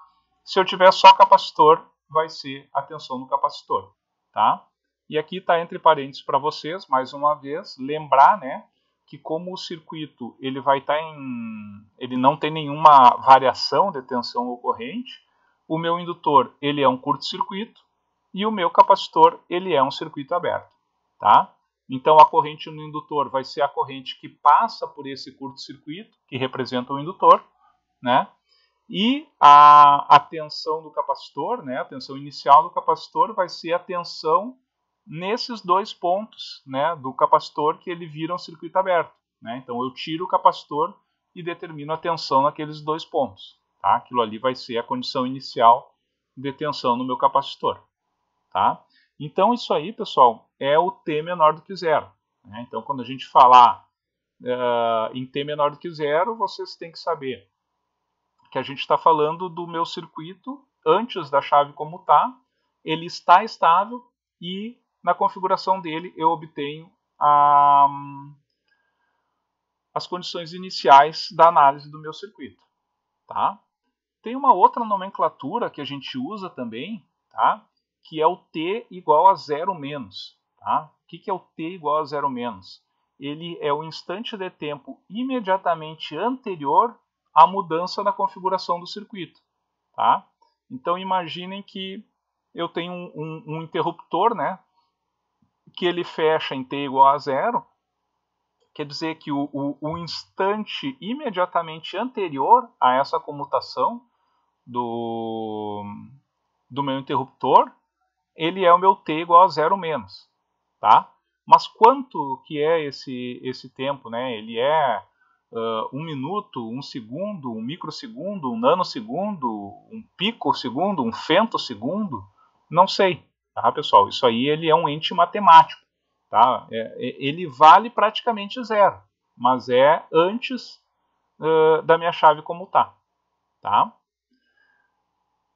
Se eu tiver só capacitor, vai ser a tensão no capacitor, tá? E aqui está entre parênteses para vocês, mais uma vez, lembrar, né, que como o circuito ele vai estar ele não tem nenhuma variação de tensão ou corrente, o meu indutor ele é um curto-circuito e o meu capacitor ele é um circuito aberto, tá? Então a corrente no indutor vai ser a corrente que passa por esse curto-circuito, que representa o indutor, né? E a tensão do capacitor, né, a tensão inicial do capacitor vai ser a tensão nesses 2 pontos, né, do capacitor que ele vira um circuito aberto, né? Então eu tiro o capacitor e determino a tensão naqueles 2 pontos, tá? Aquilo ali vai ser a condição inicial de tensão no meu capacitor, tá? Então isso aí, pessoal, é o T menor do que zero, né? Então quando a gente falar em T menor do que zero, vocês têm que saber que a gente está falando do meu circuito antes da chave comutar, ele está estável e na configuração dele eu obtenho as condições iniciais da análise do meu circuito, tá? Tem uma outra nomenclatura que a gente usa também, tá? Que é o T igual a zero menos, tá? O que é o T igual a zero menos? Ele é o instante de tempo imediatamente anterior a mudança na configuração do circuito, tá? Então imaginem que eu tenho um interruptor, né, que ele fecha em T igual a zero, quer dizer que o instante imediatamente anterior a essa comutação do meu interruptor, ele é o meu T igual a zero menos, tá? Mas quanto que é esse tempo, né? Ele é 1 minuto, 1 segundo, 1 microsegundo, 1 nanosegundo, 1 picosegundo, 1 femtosegundo? Não sei, tá, pessoal? Isso aí ele é um ente matemático, tá? Ele vale praticamente zero, mas é antes da minha chave comutar, tá?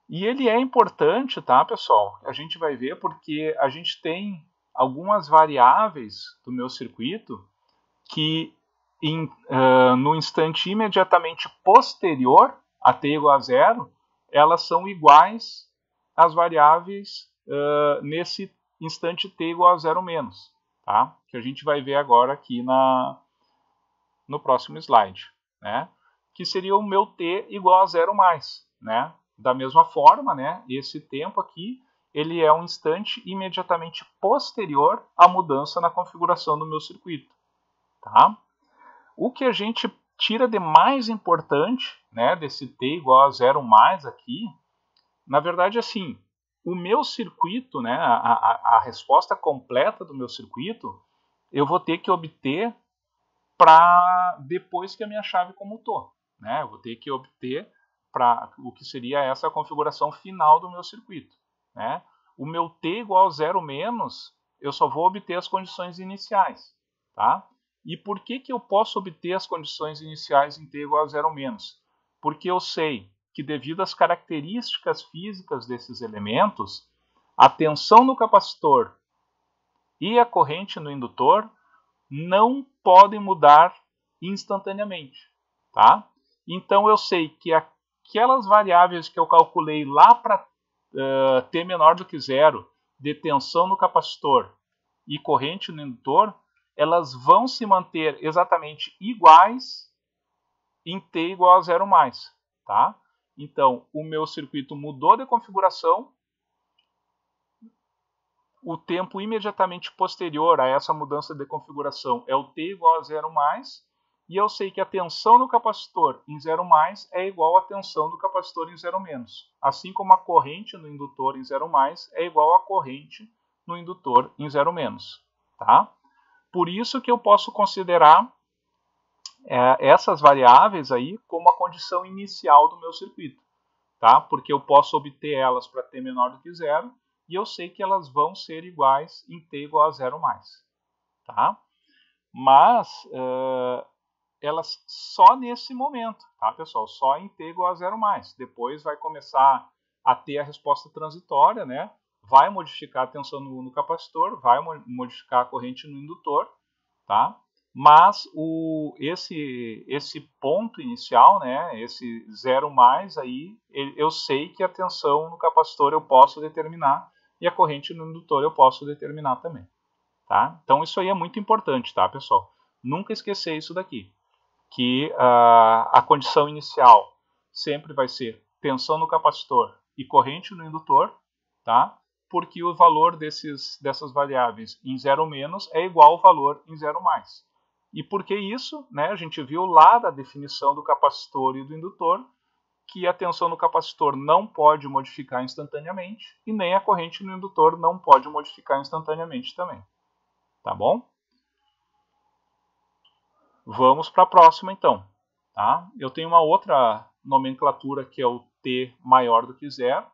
E ele é importante, tá, pessoal? A gente vai ver porque a gente tem algumas variáveis do meu circuito que no instante imediatamente posterior a t igual a zero, elas são iguais às variáveis nesse instante t igual a zero menos, tá? Que a gente vai ver agora aqui no próximo slide, né? Que seria o meu t igual a zero mais, né? Da mesma forma, né? Esse tempo aqui ele é um instante imediatamente posterior à mudança na configuração do meu circuito, tá? O que a gente tira de mais importante, né, desse t igual a zero mais aqui, na verdade, assim, o meu circuito, né, a resposta completa do meu circuito, eu vou ter que obter para depois que a minha chave comutou, né? Eu vou ter que obter para o que seria essa configuração final do meu circuito, né? O meu t igual a zero menos, eu só vou obter as condições iniciais, tá? E por que eu posso obter as condições iniciais em t igual a zero menos? Porque eu sei que devido às características físicas desses elementos, a tensão no capacitor e a corrente no indutor não podem mudar instantaneamente, tá? Então eu sei que aquelas variáveis que eu calculei lá para t menor do que zero, de tensão no capacitor e corrente no indutor, elas vão se manter exatamente iguais em t igual a 0 mais, tá? Então, o meu circuito mudou de configuração, o tempo imediatamente posterior a essa mudança de configuração é o t igual a 0 mais, e eu sei que a tensão no capacitor em 0 mais é igual à tensão do capacitor em 0 menos, assim como a corrente no indutor em 0 mais é igual à corrente no indutor em 0 menos, tá? Por isso que eu posso considerar essas variáveis aí como a condição inicial do meu circuito, tá? Porque eu posso obter elas para t menor do que zero e eu sei que elas vão ser iguais em t igual a 0 mais, tá? Mas elas só nesse momento, tá, pessoal? Só em t igual a 0 mais. Depois vai começar a ter a resposta transitória, né? Vai modificar a tensão no capacitor, vai modificar a corrente no indutor, tá? Mas esse ponto inicial, né, esse 0 mais aí, eu sei que a tensão no capacitor eu posso determinar e a corrente no indutor eu posso determinar também, tá? Então isso aí é muito importante, tá, pessoal? Nunca esquecer isso daqui, que a condição inicial sempre vai ser tensão no capacitor e corrente no indutor, tá? Porque o valor dessas variáveis em 0 menos é igual ao valor em 0 mais. E por que isso? Né? A gente viu lá da definição do capacitor e do indutor que a tensão no capacitor não pode modificar instantaneamente e nem a corrente no indutor não pode modificar instantaneamente também. Tá bom? Vamos para a próxima então. Tá? Eu tenho uma outra nomenclatura que é o t maior do que zero,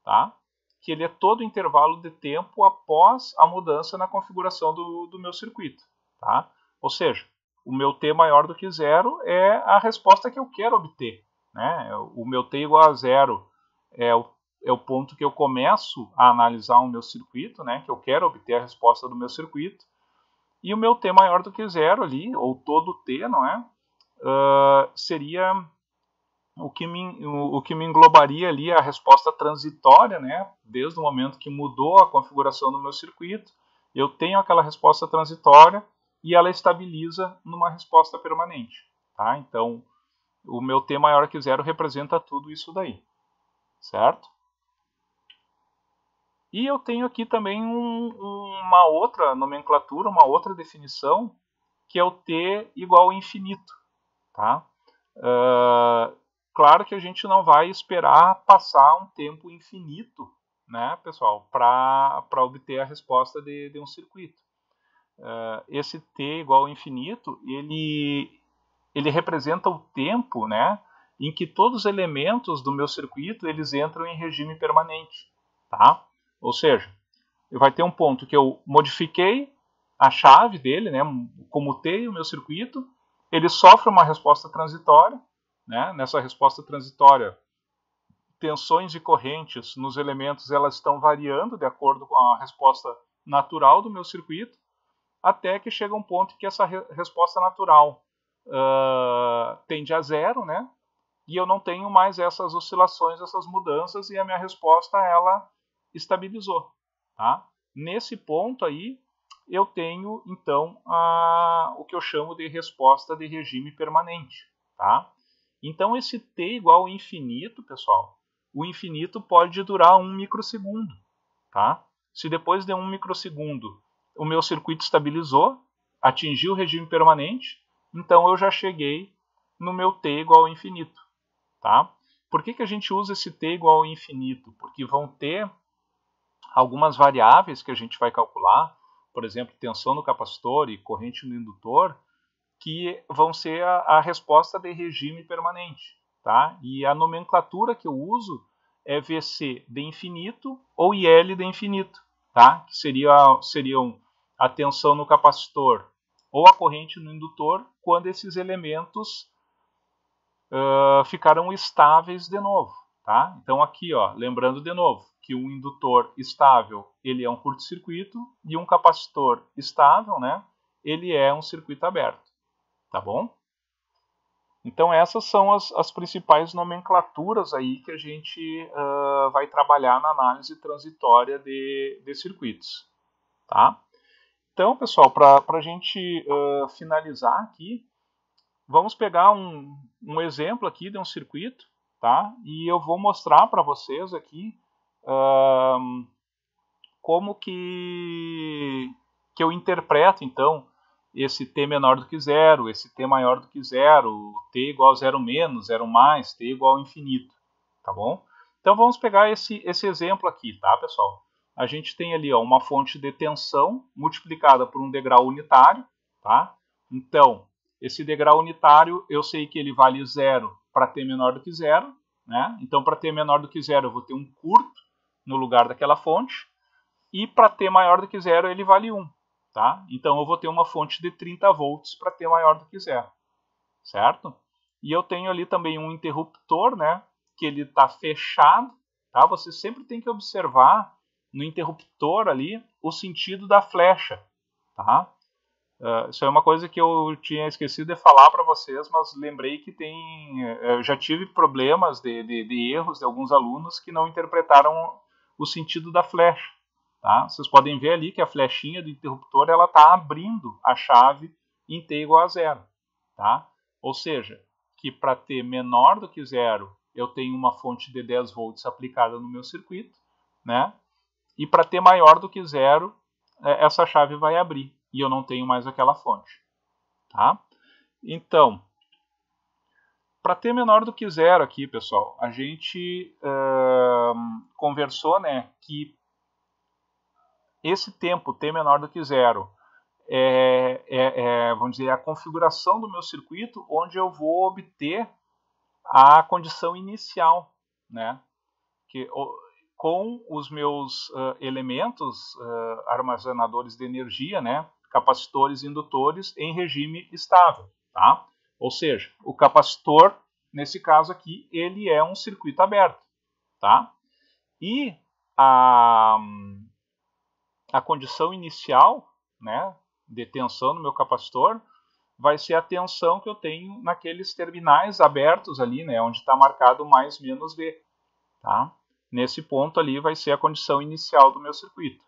tá? Que ele é todo o intervalo de tempo após a mudança na configuração do meu circuito. Tá? Ou seja, o meu t maior do que zero é a resposta que eu quero obter. Né? O meu t igual a zero é o ponto que eu começo a analisar o meu circuito, né? Que eu quero obter a resposta do meu circuito. E o meu t maior do que zero ali, ou todo t, não é? Seria o que me englobaria ali a resposta transitória, né? Desde o momento que mudou a configuração do meu circuito, eu tenho aquela resposta transitória e ela estabiliza numa resposta permanente, tá? Então, o meu t maior que zero representa tudo isso daí, certo? E eu tenho aqui também uma outra nomenclatura, uma outra definição, que é o t igual a infinito, tá? Claro que a gente não vai esperar passar um tempo infinito, né, pessoal, para obter a resposta de um circuito. Esse t igual a infinito, ele representa o tempo, né, em que todos os elementos do meu circuito eles entram em regime permanente, tá? Ou seja, vai ter um ponto que eu modifiquei a chave dele, né, comutei o meu circuito, ele sofre uma resposta transitória, né? Nessa resposta transitória, tensões e correntes nos elementos elas estão variando de acordo com a resposta natural do meu circuito, até que chega um ponto que essa resposta natural tende a zero, né? E eu não tenho mais essas oscilações, essas mudanças, e a minha resposta ela estabilizou. Tá? Nesse ponto aí, eu tenho então o que eu chamo de resposta de regime permanente. Tá? Então esse t igual ao infinito, pessoal, o infinito pode durar 1 microsegundo. Tá? Se depois de 1 microsegundo o meu circuito estabilizou, atingiu o regime permanente, então eu já cheguei no meu t igual ao infinito. Tá? Por que a gente usa esse t igual ao infinito? Porque vão ter algumas variáveis que a gente vai calcular, por exemplo, tensão no capacitor e corrente no indutor, que vão ser a resposta de regime permanente. Tá? E a nomenclatura que eu uso é VC de infinito ou IL de infinito, tá? Que seriam a tensão no capacitor ou a corrente no indutor quando esses elementos ficaram estáveis de novo. Tá? Então aqui, ó, lembrando de novo, que um indutor estável ele é um curto-circuito e um capacitor estável, né, ele é um circuito aberto, tá bom? Então essas são as principais nomenclaturas aí que a gente vai trabalhar na análise transitória de circuitos, tá? Então, pessoal, para a gente finalizar aqui, vamos pegar um exemplo aqui de um circuito, tá? E eu vou mostrar para vocês aqui como que eu interpreto, então, esse t menor do que zero, esse t maior do que zero, t igual a zero menos, zero mais, t igual ao infinito, tá bom? Então vamos pegar esse exemplo aqui, tá, pessoal? A gente tem ali ó, uma fonte de tensão multiplicada por um degrau unitário, tá? Então, esse degrau unitário, eu sei que ele vale zero para t menor do que zero, né? Então, para t menor do que zero, eu vou ter um curto no lugar daquela fonte, e para t maior do que zero, ele vale 1. Tá? Então eu vou ter uma fonte de 30 volts para t maior do que zero, certo? E eu tenho ali também um interruptor, né, que ele está fechado, tá? Você sempre tem que observar no interruptor ali o sentido da flecha, tá? Isso é uma coisa que eu tinha esquecido de falar para vocês, mas lembrei que eu já tive problemas de erros de alguns alunos que não interpretaram o sentido da flecha. Tá? Vocês podem ver ali que a flechinha do interruptor ela está abrindo a chave em t igual a zero. Tá? Ou seja, que para t menor do que zero eu tenho uma fonte de 10 volts aplicada no meu circuito, né? E para t maior do que zero essa chave vai abrir e eu não tenho mais aquela fonte. Tá? Então, para t menor do que zero aqui, pessoal, a gente conversou, né, que esse tempo, t menor do que zero, vamos dizer, a configuração do meu circuito, onde eu vou obter a condição inicial, né? Com os meus elementos armazenadores de energia, né? Capacitores e indutores em regime estável, tá? Ou seja, o capacitor, nesse caso aqui, ele é um circuito aberto, tá? E a condição inicial, né, de tensão no meu capacitor vai ser a tensão que eu tenho naqueles terminais abertos ali, né, onde está marcado mais menos V. Tá? Nesse ponto ali vai ser a condição inicial do meu circuito,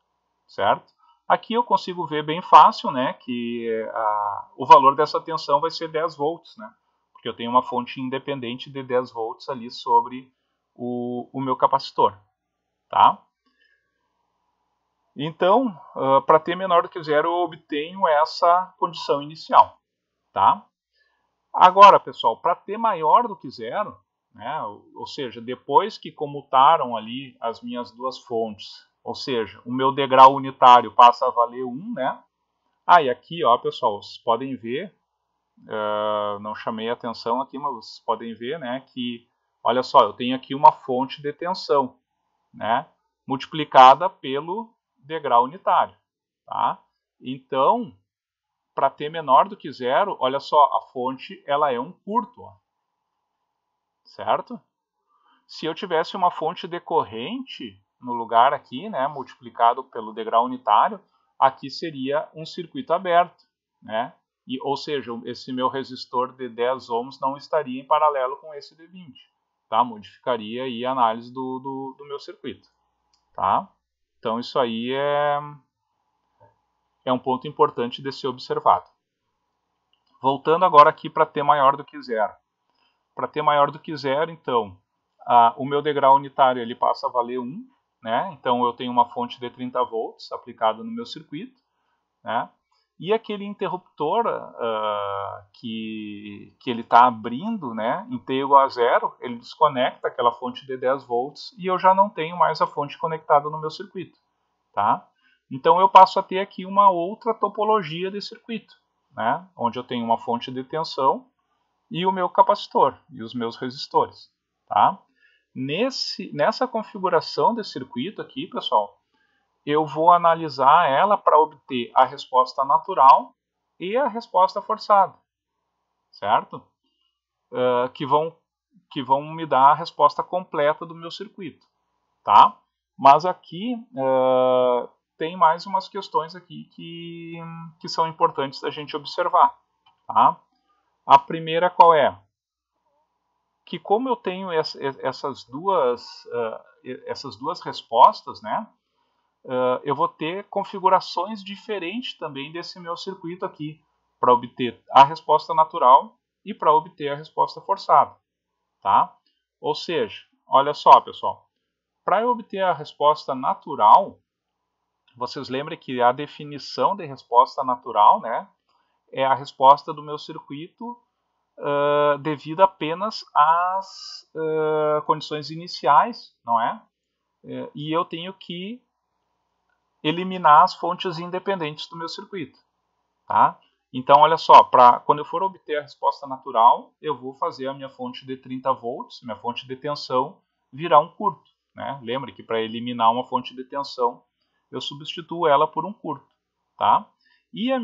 certo? Aqui eu consigo ver bem fácil, né, que o valor dessa tensão vai ser 10 volts, né, porque eu tenho uma fonte independente de 10 volts ali sobre o meu capacitor. Tá? Então, para t menor do que zero, eu obtenho essa condição inicial. Tá? Agora, pessoal, para t maior do que zero, né, ou seja, depois que comutaram ali as minhas duas fontes, ou seja, o meu degrau unitário passa a valer 1, né? E aqui, ó, pessoal, vocês podem ver, não chamei a atenção aqui, mas vocês podem ver, né, que, olha só, eu tenho aqui uma fonte de tensão, né, multiplicada pelo degrau unitário, tá? Então, para t menor do que zero, olha só, a fonte ela é um curto, ó, certo? Se eu tivesse uma fonte decorrente no lugar aqui, né, multiplicado pelo degrau unitário, aqui seria um circuito aberto, né? Ou seja, esse meu resistor de 10 ohms não estaria em paralelo com esse de 20, tá? Modificaria aí a análise do meu circuito, tá? Então isso aí é um ponto importante de ser observado. Voltando agora aqui para t maior do que zero. Para t maior do que zero, então, o meu degrau unitário ele passa a valer 1, né? Então eu tenho uma fonte de 30 volts aplicada no meu circuito, né? E aquele interruptor que ele está abrindo, né, em t igual a zero, ele desconecta aquela fonte de 10 volts e eu já não tenho mais a fonte conectada no meu circuito. Tá? Então eu passo a ter aqui uma outra topologia de circuito, né? Onde eu tenho uma fonte de tensão e o meu capacitor e os meus resistores. Tá? Nessa configuração de circuito aqui, pessoal, eu vou analisar ela para obter a resposta natural e a resposta forçada, certo? Que vão me dar a resposta completa do meu circuito. Tá? Mas aqui tem mais umas questões aqui que são importantes da gente observar. Tá? A primeira qual é? Que como eu tenho essas duas respostas, né, eu vou ter configurações diferentes também desse meu circuito aqui, para obter a resposta natural e para obter a resposta forçada. Tá? Ou seja, olha só, pessoal, para eu obter a resposta natural, vocês lembrem que a definição de resposta natural, né, é a resposta do meu circuito devido apenas às condições iniciais, não é? E eu tenho que eliminar as fontes independentes do meu circuito. Tá? Então, olha só, quando eu for obter a resposta natural, eu vou fazer a minha fonte de 30 volts, minha fonte de tensão, virar um curto. Né? Lembre que para eliminar uma fonte de tensão, eu substituo ela por um curto. Tá? E a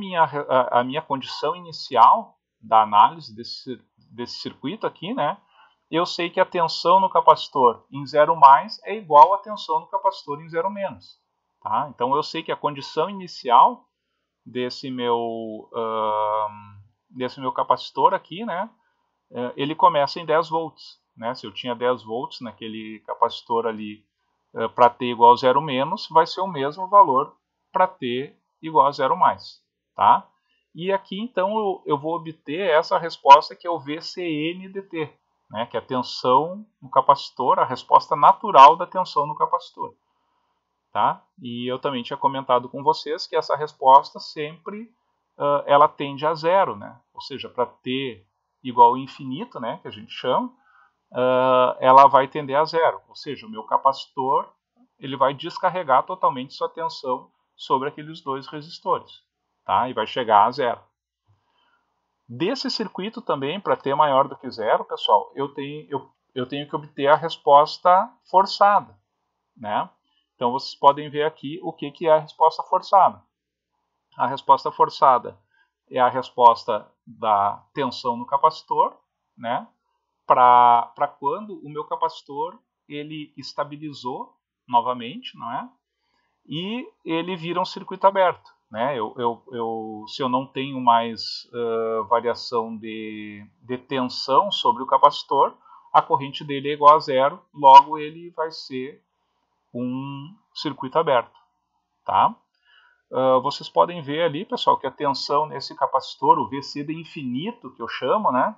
minha condição inicial da análise desse circuito aqui, né? Eu sei que a tensão no capacitor em 0 mais é igual à tensão no capacitor em 0 menos. Tá? Então eu sei que a condição inicial desse meu capacitor aqui, né? Ele começa em 10 volts. Né? Se eu tinha 10 volts naquele capacitor ali para T igual a 0 menos, vai ser o mesmo valor para T igual a 0 mais. Tá? E aqui, então, eu vou obter essa resposta que é o VCN dt, né, que é a tensão no capacitor, a resposta natural da tensão no capacitor. Tá? E eu também tinha comentado com vocês que essa resposta sempre ela tende a zero. Né? Ou seja, para T igual a infinito, né, que a gente chama, ela vai tender a zero. Ou seja, o meu capacitor ele vai descarregar totalmente sua tensão sobre aqueles dois resistores. Tá? E vai chegar a zero. Desse circuito também, para T maior do que zero, pessoal, eu tenho que obter a resposta forçada. Né? Então vocês podem ver aqui o que é a resposta forçada. A resposta forçada é a resposta da tensão no capacitor, né? Para quando o meu capacitor ele estabilizou novamente, não é? E ele vira um circuito aberto. Né? Se eu não tenho mais variação de tensão sobre o capacitor, a corrente dele é igual a zero, logo ele vai ser um circuito aberto. Tá? Vocês podem ver ali, pessoal, que a tensão nesse capacitor, o VC de infinito, que eu chamo, né,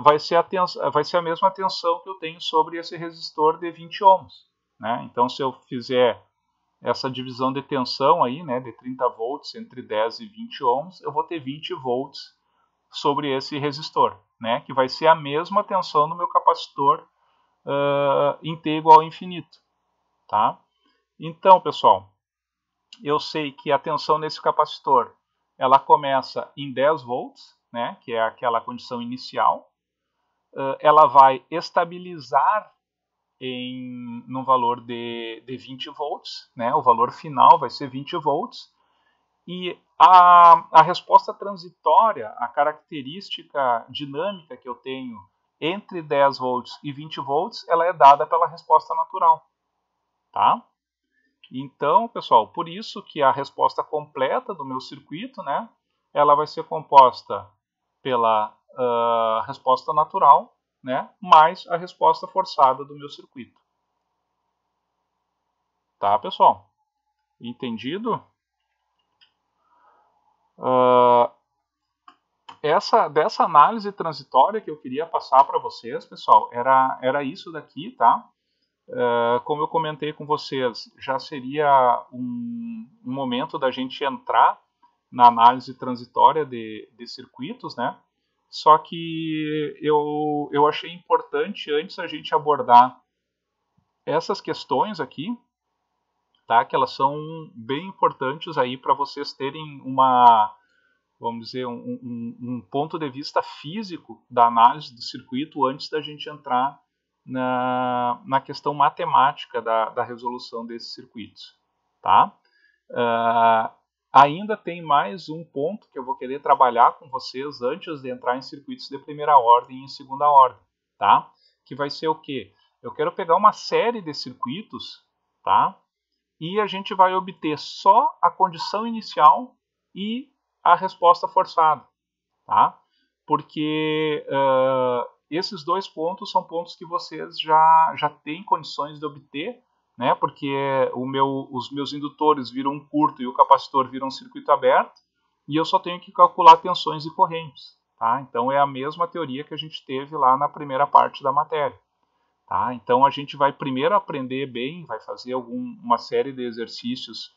vai ser a mesma tensão que eu tenho sobre esse resistor de 20 ohms. Né? Então, se eu fizer essa divisão de tensão aí, né, de 30 volts entre 10 e 20 ohms, eu vou ter 20 volts sobre esse resistor, né, que vai ser a mesma tensão no meu capacitor em T igual a infinito. Tá? Então, pessoal, eu sei que a tensão nesse capacitor ela começa em 10 volts, né, que é aquela condição inicial. Ela vai estabilizar no valor de 20 volts, né? O valor final vai ser 20 volts, e a resposta transitória, a característica dinâmica que eu tenho entre 10 volts e 20 volts, ela é dada pela resposta natural. Tá? Então, pessoal, por isso que a resposta completa do meu circuito, né, ela vai ser composta pela resposta natural, né, mais a resposta forçada do meu circuito. Tá, pessoal? Entendido? Dessa análise transitória que eu queria passar para vocês, pessoal, era isso daqui, tá? Como eu comentei com vocês, já seria um momento da gente entrar na análise transitória de circuitos, né? Só que eu achei importante antes a gente abordar essas questões aqui, tá? Que elas são bem importantes aí para vocês terem vamos dizer, um ponto de vista físico da análise do circuito antes da gente entrar na questão matemática da resolução desses circuitos. Tá? Ainda tem mais um ponto que eu vou querer trabalhar com vocês antes de entrar em circuitos de primeira ordem e em segunda ordem. Tá? Que vai ser o quê? Eu quero pegar uma série de circuitos tá? E a gente vai obter só a condição inicial e a resposta forçada, tá? Porque esses dois pontos são pontos que vocês já têm condições de obter, né? Porque os meus indutores viram um curto e o capacitor vira um circuito aberto, e eu só tenho que calcular tensões e correntes, tá? Então é a mesma teoria que a gente teve lá na primeira parte da matéria. Tá? Então a gente vai primeiro aprender bem, vai fazer uma série de exercícios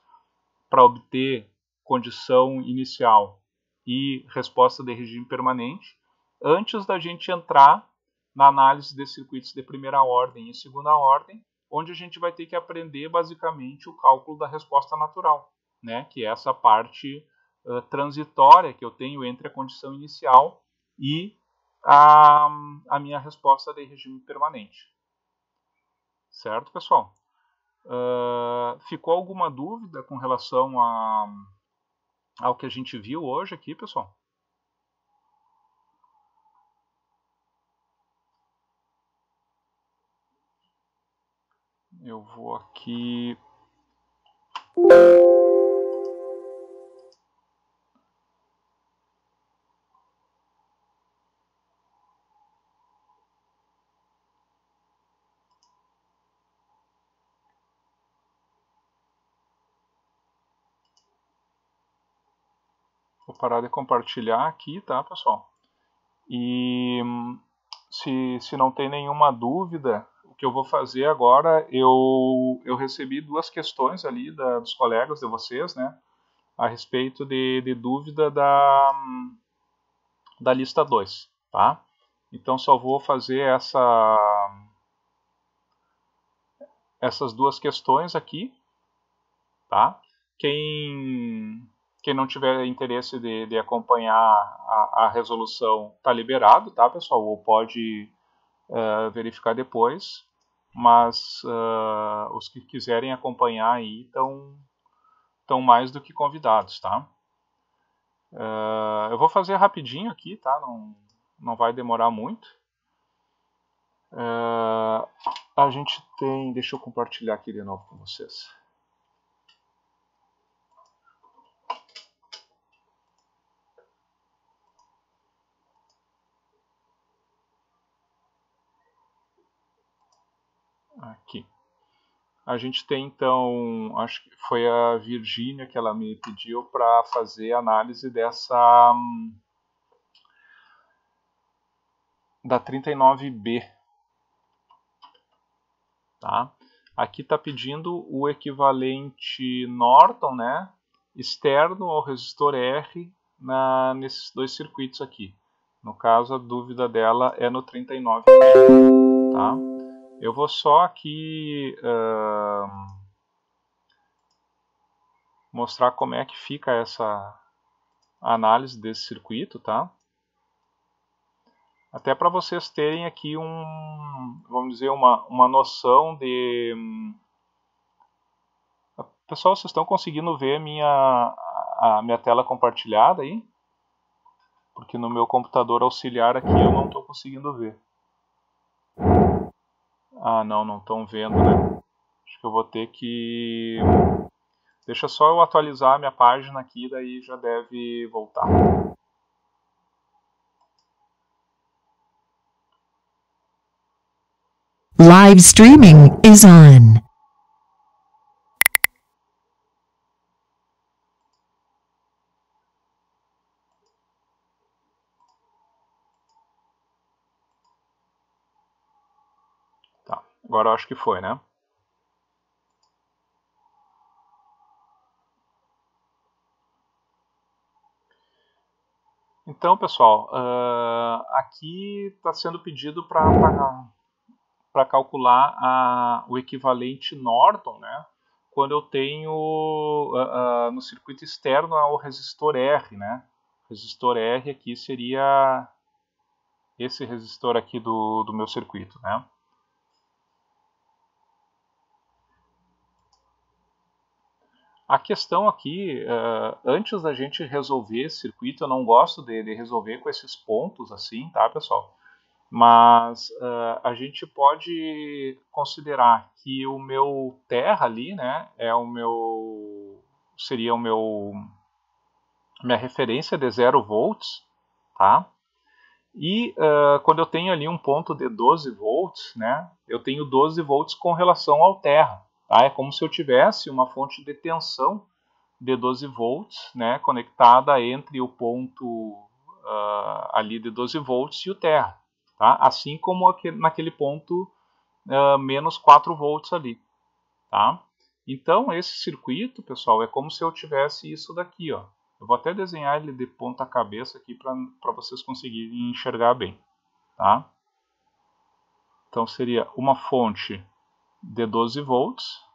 para obter condição inicial e resposta de regime permanente, antes da gente entrar na análise de circuitos de primeira ordem e segunda ordem, onde a gente vai ter que aprender basicamente o cálculo da resposta natural, né? Que é essa parte transitória que eu tenho entre a condição inicial e a minha resposta de regime permanente. Certo, pessoal? Ficou alguma dúvida com relação ao que a gente viu hoje aqui, pessoal? Eu vou aqui... Vou parar de compartilhar aqui, tá, pessoal? E se não tem nenhuma dúvida, o que eu vou fazer agora, eu recebi duas questões ali dos colegas de vocês, né? A respeito de dúvida da lista 2, tá? Então só vou fazer essas duas questões aqui, tá? Quem não tiver interesse de acompanhar a resolução está liberado, tá, pessoal? Ou pode verificar depois, mas os que quiserem acompanhar aí estão mais do que convidados, tá? Eu vou fazer rapidinho aqui, tá? Não vai demorar muito. A gente tem... Deixa eu compartilhar aqui de novo com vocês. Aqui. A gente tem então, acho que foi a Virgínia que ela me pediu para fazer análise da 39B. Tá? Aqui está pedindo o equivalente Norton, né, externo ao resistor R nesses dois circuitos aqui. No caso, a dúvida dela é no 39B. Tá? Eu vou só aqui mostrar como é que fica essa análise desse circuito, tá? Até para vocês terem aqui vamos dizer, uma noção de... Pessoal, vocês estão conseguindo ver a minha tela compartilhada aí? Porque no meu computador auxiliar aqui eu não estou conseguindo ver. Ah, não estão vendo, né? Acho que eu vou ter que... Deixa só eu atualizar a minha página aqui, daí já deve voltar. Live streaming is on. Tá, agora eu acho que foi, né? Então, pessoal, aqui está sendo pedido para calcular o equivalente Norton, né? Quando eu tenho no circuito externo o resistor R, né? O resistor R aqui seria esse resistor aqui do meu circuito, né? A questão aqui, antes da gente resolver esse circuito, eu não gosto de resolver com esses pontos assim, tá, pessoal? Mas a gente pode considerar que o meu terra ali, né, seria minha referência de 0 volts, tá? E quando eu tenho ali um ponto de 12 volts, né, eu tenho 12 volts com relação ao terra. Tá? É como se eu tivesse uma fonte de tensão de 12 volts, né, conectada entre o ponto ali de 12 volts e o terra. Tá? Assim como naquele ponto menos 4 volts ali. Tá? Então, esse circuito, pessoal, é como se eu tivesse isso daqui. Ó. Eu vou até desenhar ele de ponta cabeça aqui para vocês conseguirem enxergar bem. Tá? Então, seria uma fonte de 12 volts.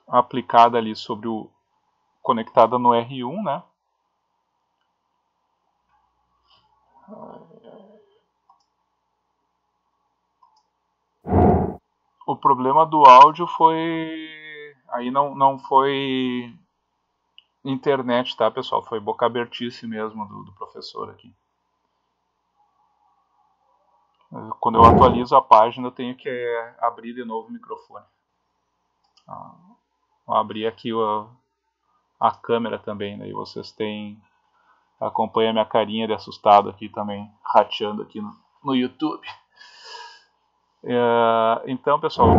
Aplicada ali sobre conectada no R1, né? O problema do áudio foi... Aí não foi internet, tá, pessoal? Foi boca abertice mesmo do professor aqui. Quando eu atualizo a página, eu tenho que abrir de novo o microfone. Vou abrir aqui a câmera também, daí vocês têm... Acompanha minha carinha de assustado aqui também, rateando aqui no YouTube. Então, pessoal,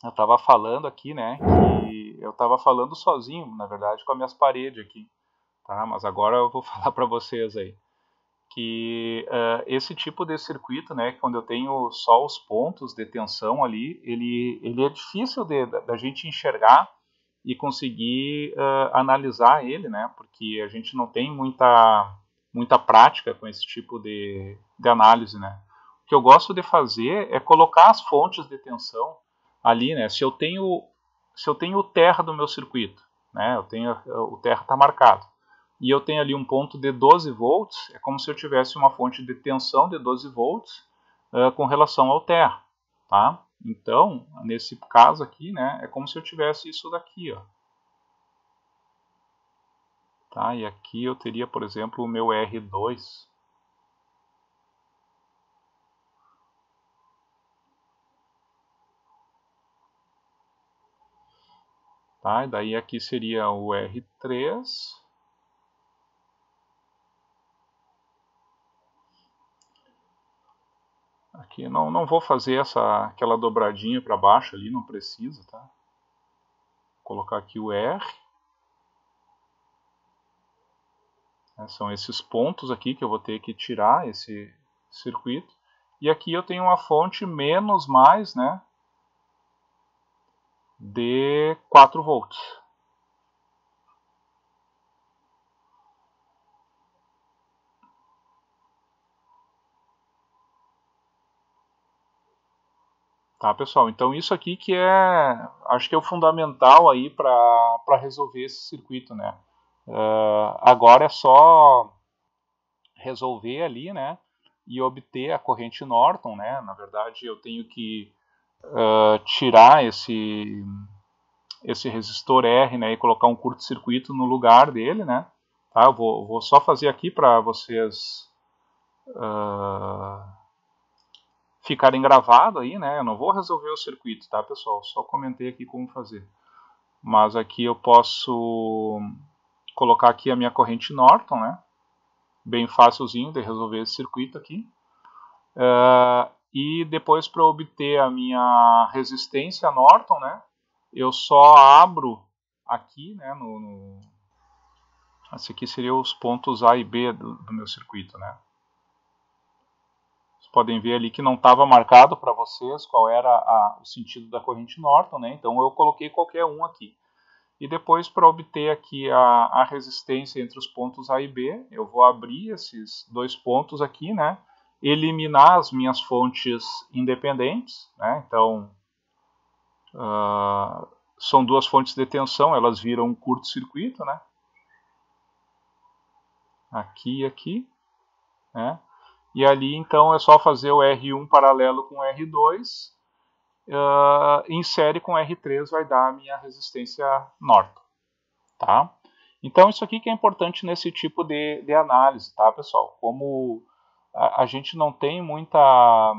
eu tava falando aqui, né, que eu tava falando sozinho, na verdade, com as minhas paredes aqui, tá? Mas agora eu vou falar para vocês aí que esse tipo de circuito, né, quando eu tenho só os pontos de tensão ali, ele é difícil da gente enxergar e conseguir analisar ele, né, porque a gente não tem muita prática com esse tipo de análise, né. O que eu gosto de fazer é colocar as fontes de tensão ali, né, se eu tenho o terra do meu circuito, né, o terra está marcado, e eu tenho ali um ponto de 12 volts, é como se eu tivesse uma fonte de tensão de 12 volts com relação ao terra, tá? Então, nesse caso aqui, né, é como se eu tivesse isso daqui, ó. Tá? E aqui eu teria, por exemplo, o meu R2. Tá? E daí aqui seria o R3. Aqui não vou fazer aquela dobradinha para baixo ali, não precisa, tá? Vou colocar aqui o R. São esses pontos aqui que eu vou ter que tirar esse circuito. E aqui eu tenho uma fonte menos mais, né, de 4 volts. Tá, pessoal? Então isso aqui que acho que é o fundamental aí para resolver esse circuito, né? Agora é só resolver ali, né? E obter a corrente Norton, né? Na verdade, eu tenho que tirar esse resistor R, né? E colocar um curto-circuito no lugar dele, né? Tá? Eu vou só fazer aqui para vocês ficarem gravados aí, né? Eu não vou resolver o circuito, tá, pessoal? Só comentei aqui como fazer. Mas aqui eu posso colocar aqui a minha corrente Norton, né? Bem facilzinho de resolver esse circuito aqui. E depois, para obter a minha resistência Norton, né? Eu só abro aqui, né? Esse aqui seria os pontos A e B do meu circuito, né? Vocês podem ver ali que não estava marcado para vocês qual era o sentido da corrente Norton, né? Então eu coloquei qualquer um aqui. E depois, para obter aqui a resistência entre os pontos A e B, eu vou abrir esses dois pontos aqui, né? Eliminar as minhas fontes independentes, né? Então, são duas fontes de tensão, elas viram um curto-circuito, né? Aqui e aqui, né? E ali, então, é só fazer o R1 paralelo com o R2, em série com o R3 vai dar a minha resistência Norton. tá? Então isso aqui que é importante nesse tipo de análise, tá, pessoal? Como a gente não tem muita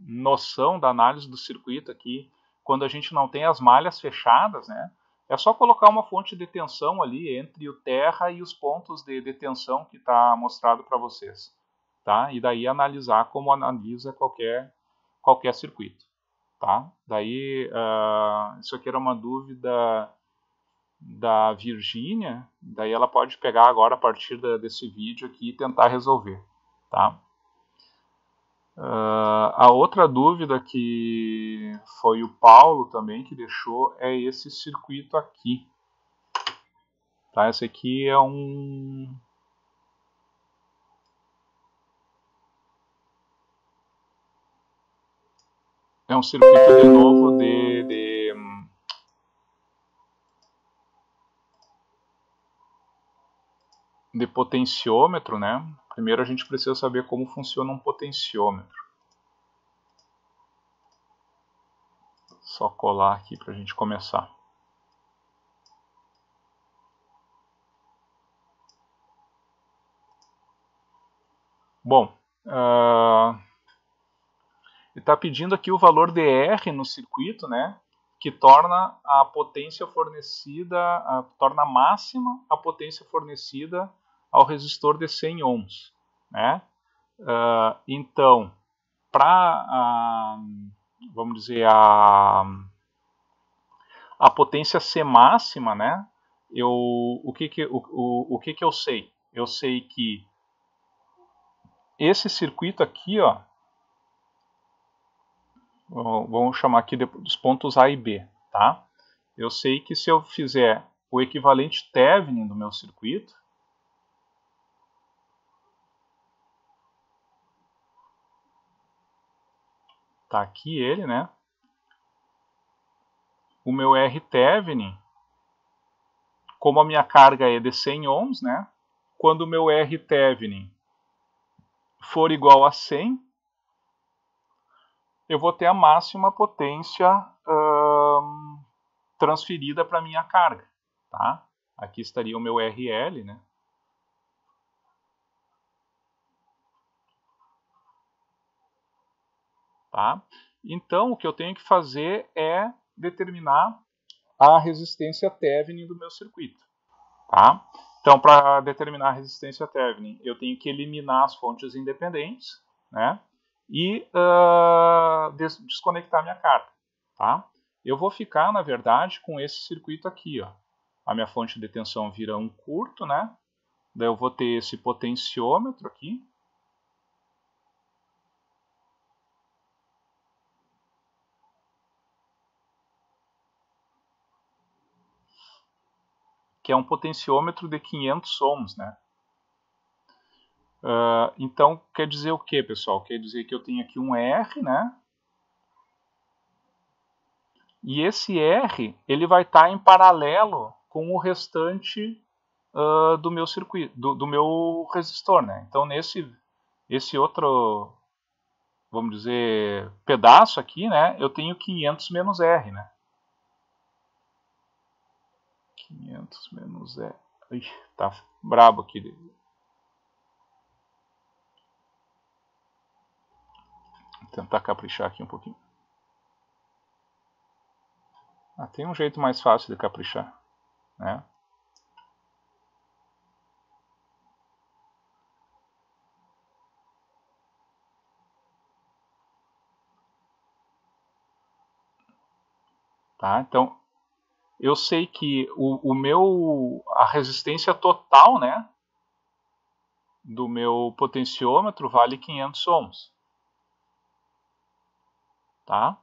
noção da análise do circuito aqui, quando a gente não tem as malhas fechadas, né? É só colocar uma fonte de tensão ali entre o terra e os pontos de tensão que está mostrado para vocês, tá? E daí analisar como analisa qualquer circuito, tá? Daí isso aqui era uma dúvida da Virgínia, daí ela pode pegar agora a partir desse vídeo aqui e tentar resolver, tá? A outra dúvida que foi o Paulo também que deixou é esse circuito aqui, tá? Esse aqui é um circuito de novo de potenciômetro, né? Primeiro a gente precisa saber como funciona um potenciômetro. Só colar aqui para a gente começar. Bom, ele está pedindo aqui o valor de R no circuito, né? Que torna a potência fornecida, torna máxima a potência fornecida ao resistor de 100 ohms, né? Então, para, vamos dizer, a potência ser máxima, né? O que eu sei? Eu sei que esse circuito aqui, ó, vamos chamar aqui dos pontos A e B, tá? Eu sei que se eu fizer o equivalente Thevenin do meu circuito, tá aqui ele, né? O meu R Thevenin, como a minha carga é de 100 ohms, né? Quando o meu R Thevenin for igual a 100, eu vou ter a máxima potência transferida para a minha carga, tá? Aqui estaria o meu RL, né? Tá? Então, o que eu tenho que fazer é determinar a resistência Thevenin do meu circuito, tá? Então, para determinar a resistência Thevenin, eu tenho que eliminar as fontes independentes, né? E desconectar minha carga, tá? Eu vou ficar, na verdade, com esse circuito aqui, ó. A minha fonte de tensão vira um curto, né? Daí eu vou ter esse potenciômetro aqui, que é um potenciômetro de 500 ohms, né? Então, quer dizer o que, pessoal? Quer dizer que eu tenho aqui um R, né? E esse R, ele vai estar em paralelo com o restante do meu circuito, do meu resistor, né? Então, esse outro, vamos dizer, pedaço aqui, né? Eu tenho 500 menos R, né? 500 menos R. Ih, tá brabo aqui. Vou tentar caprichar aqui um pouquinho. Tem um jeito mais fácil de caprichar, né? Tá? Então, eu sei que a resistência total, né, do meu potenciômetro vale 500 ohms. Tá?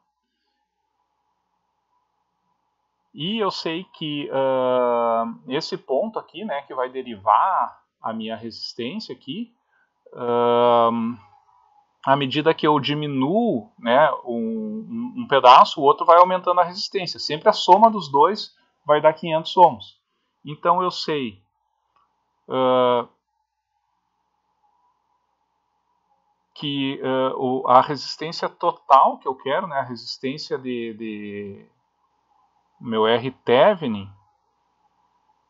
E eu sei que esse ponto aqui, né, que vai derivar a minha resistência aqui, à medida que eu diminuo, né, um pedaço, o outro vai aumentando a resistência. Sempre a soma dos dois vai dar 500 ohms. Então eu sei que a resistência total que eu quero, né, a resistência de meu R Thevenin,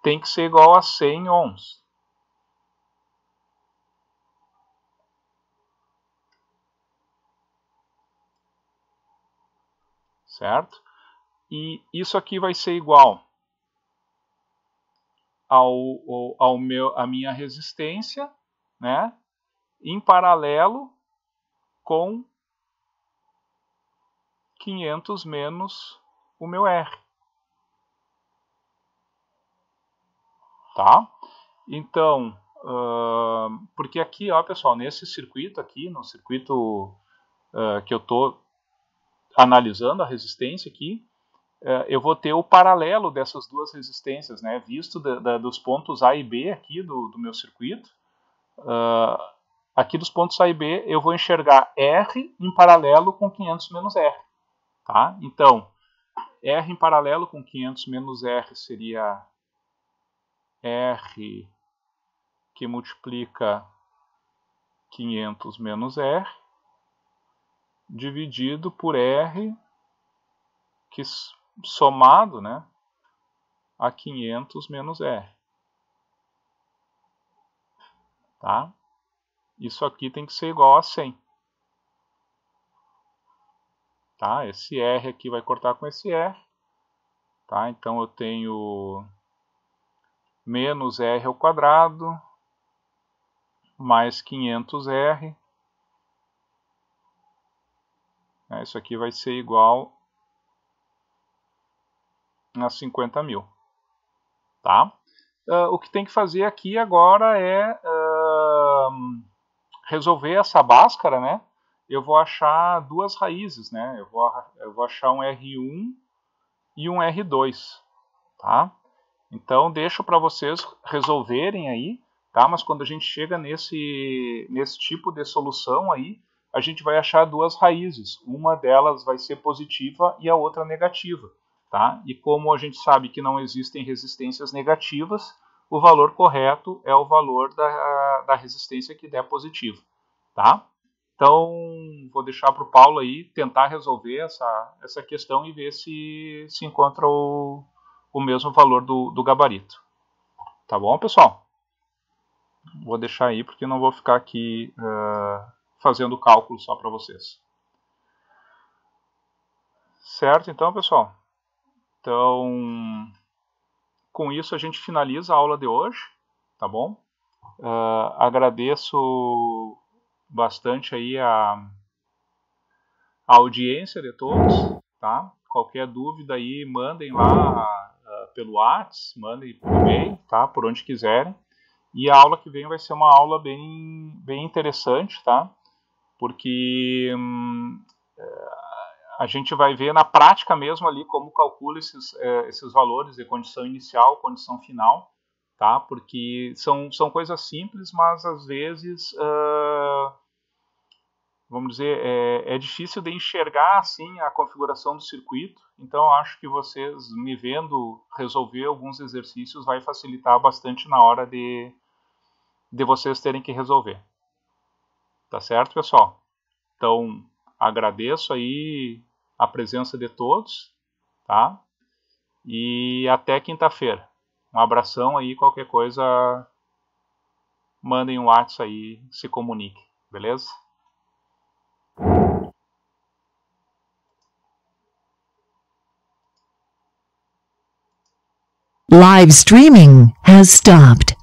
tem que ser igual a 100 ohms. Certo? E isso aqui vai ser igual a minha resistência, né, em paralelo com 500 menos o meu R. Tá? Então, porque aqui, ó, pessoal, nesse circuito aqui, no circuito que eu estou analisando a resistência aqui, eu vou ter o paralelo dessas duas resistências, né, visto dos pontos A e B aqui do meu circuito. Aqui dos pontos A e B eu vou enxergar R em paralelo com 500 menos R. Tá? Então, R em paralelo com 500 menos R seria R que multiplica 500 menos R dividido por R que somado, né, a 500 menos R. Tá? Isso aqui tem que ser igual a 100. Tá? Esse R aqui vai cortar com esse R. Tá? Então eu tenho menos R ao quadrado mais 500R. Isso aqui vai ser igual a 50 mil. Tá? O que tem que fazer aqui agora é resolver essa báscara, né? Eu vou achar duas raízes, né? Eu vou achar um R1 e um R2, tá? Então deixo para vocês resolverem aí, tá? Mas quando a gente chega nesse tipo de solução aí, a gente vai achar duas raízes. Uma delas vai ser positiva e a outra negativa, tá? E como a gente sabe que não existem resistências negativas, o valor correto é o valor da resistência que der positivo, tá? Então, vou deixar para o Paulo aí tentar resolver essa questão e ver se encontra o mesmo valor do gabarito. Tá bom, pessoal? Vou deixar aí porque não vou ficar aqui fazendo cálculo só para vocês. Certo, então, pessoal? Então, com isso a gente finaliza a aula de hoje, tá bom? Agradeço bastante aí a audiência de todos, tá? Qualquer dúvida aí, mandem lá pelo WhatsApp, mandem por e-mail, tá? Por onde quiserem. E a aula que vem vai ser uma aula bem interessante, tá? Porque a gente vai ver na prática mesmo ali como calcula esses valores de condição inicial, condição final, tá? Porque são coisas simples, mas às vezes, vamos dizer, é difícil de enxergar assim a configuração do circuito. Então acho que vocês me vendo resolver alguns exercícios vai facilitar bastante na hora de vocês terem que resolver. Tá certo, pessoal? Então agradeço aí a presença de todos, tá? E até quinta-feira. Um abração aí, qualquer coisa, mandem um WhatsApp aí, se comunique, beleza? Live streaming has stopped.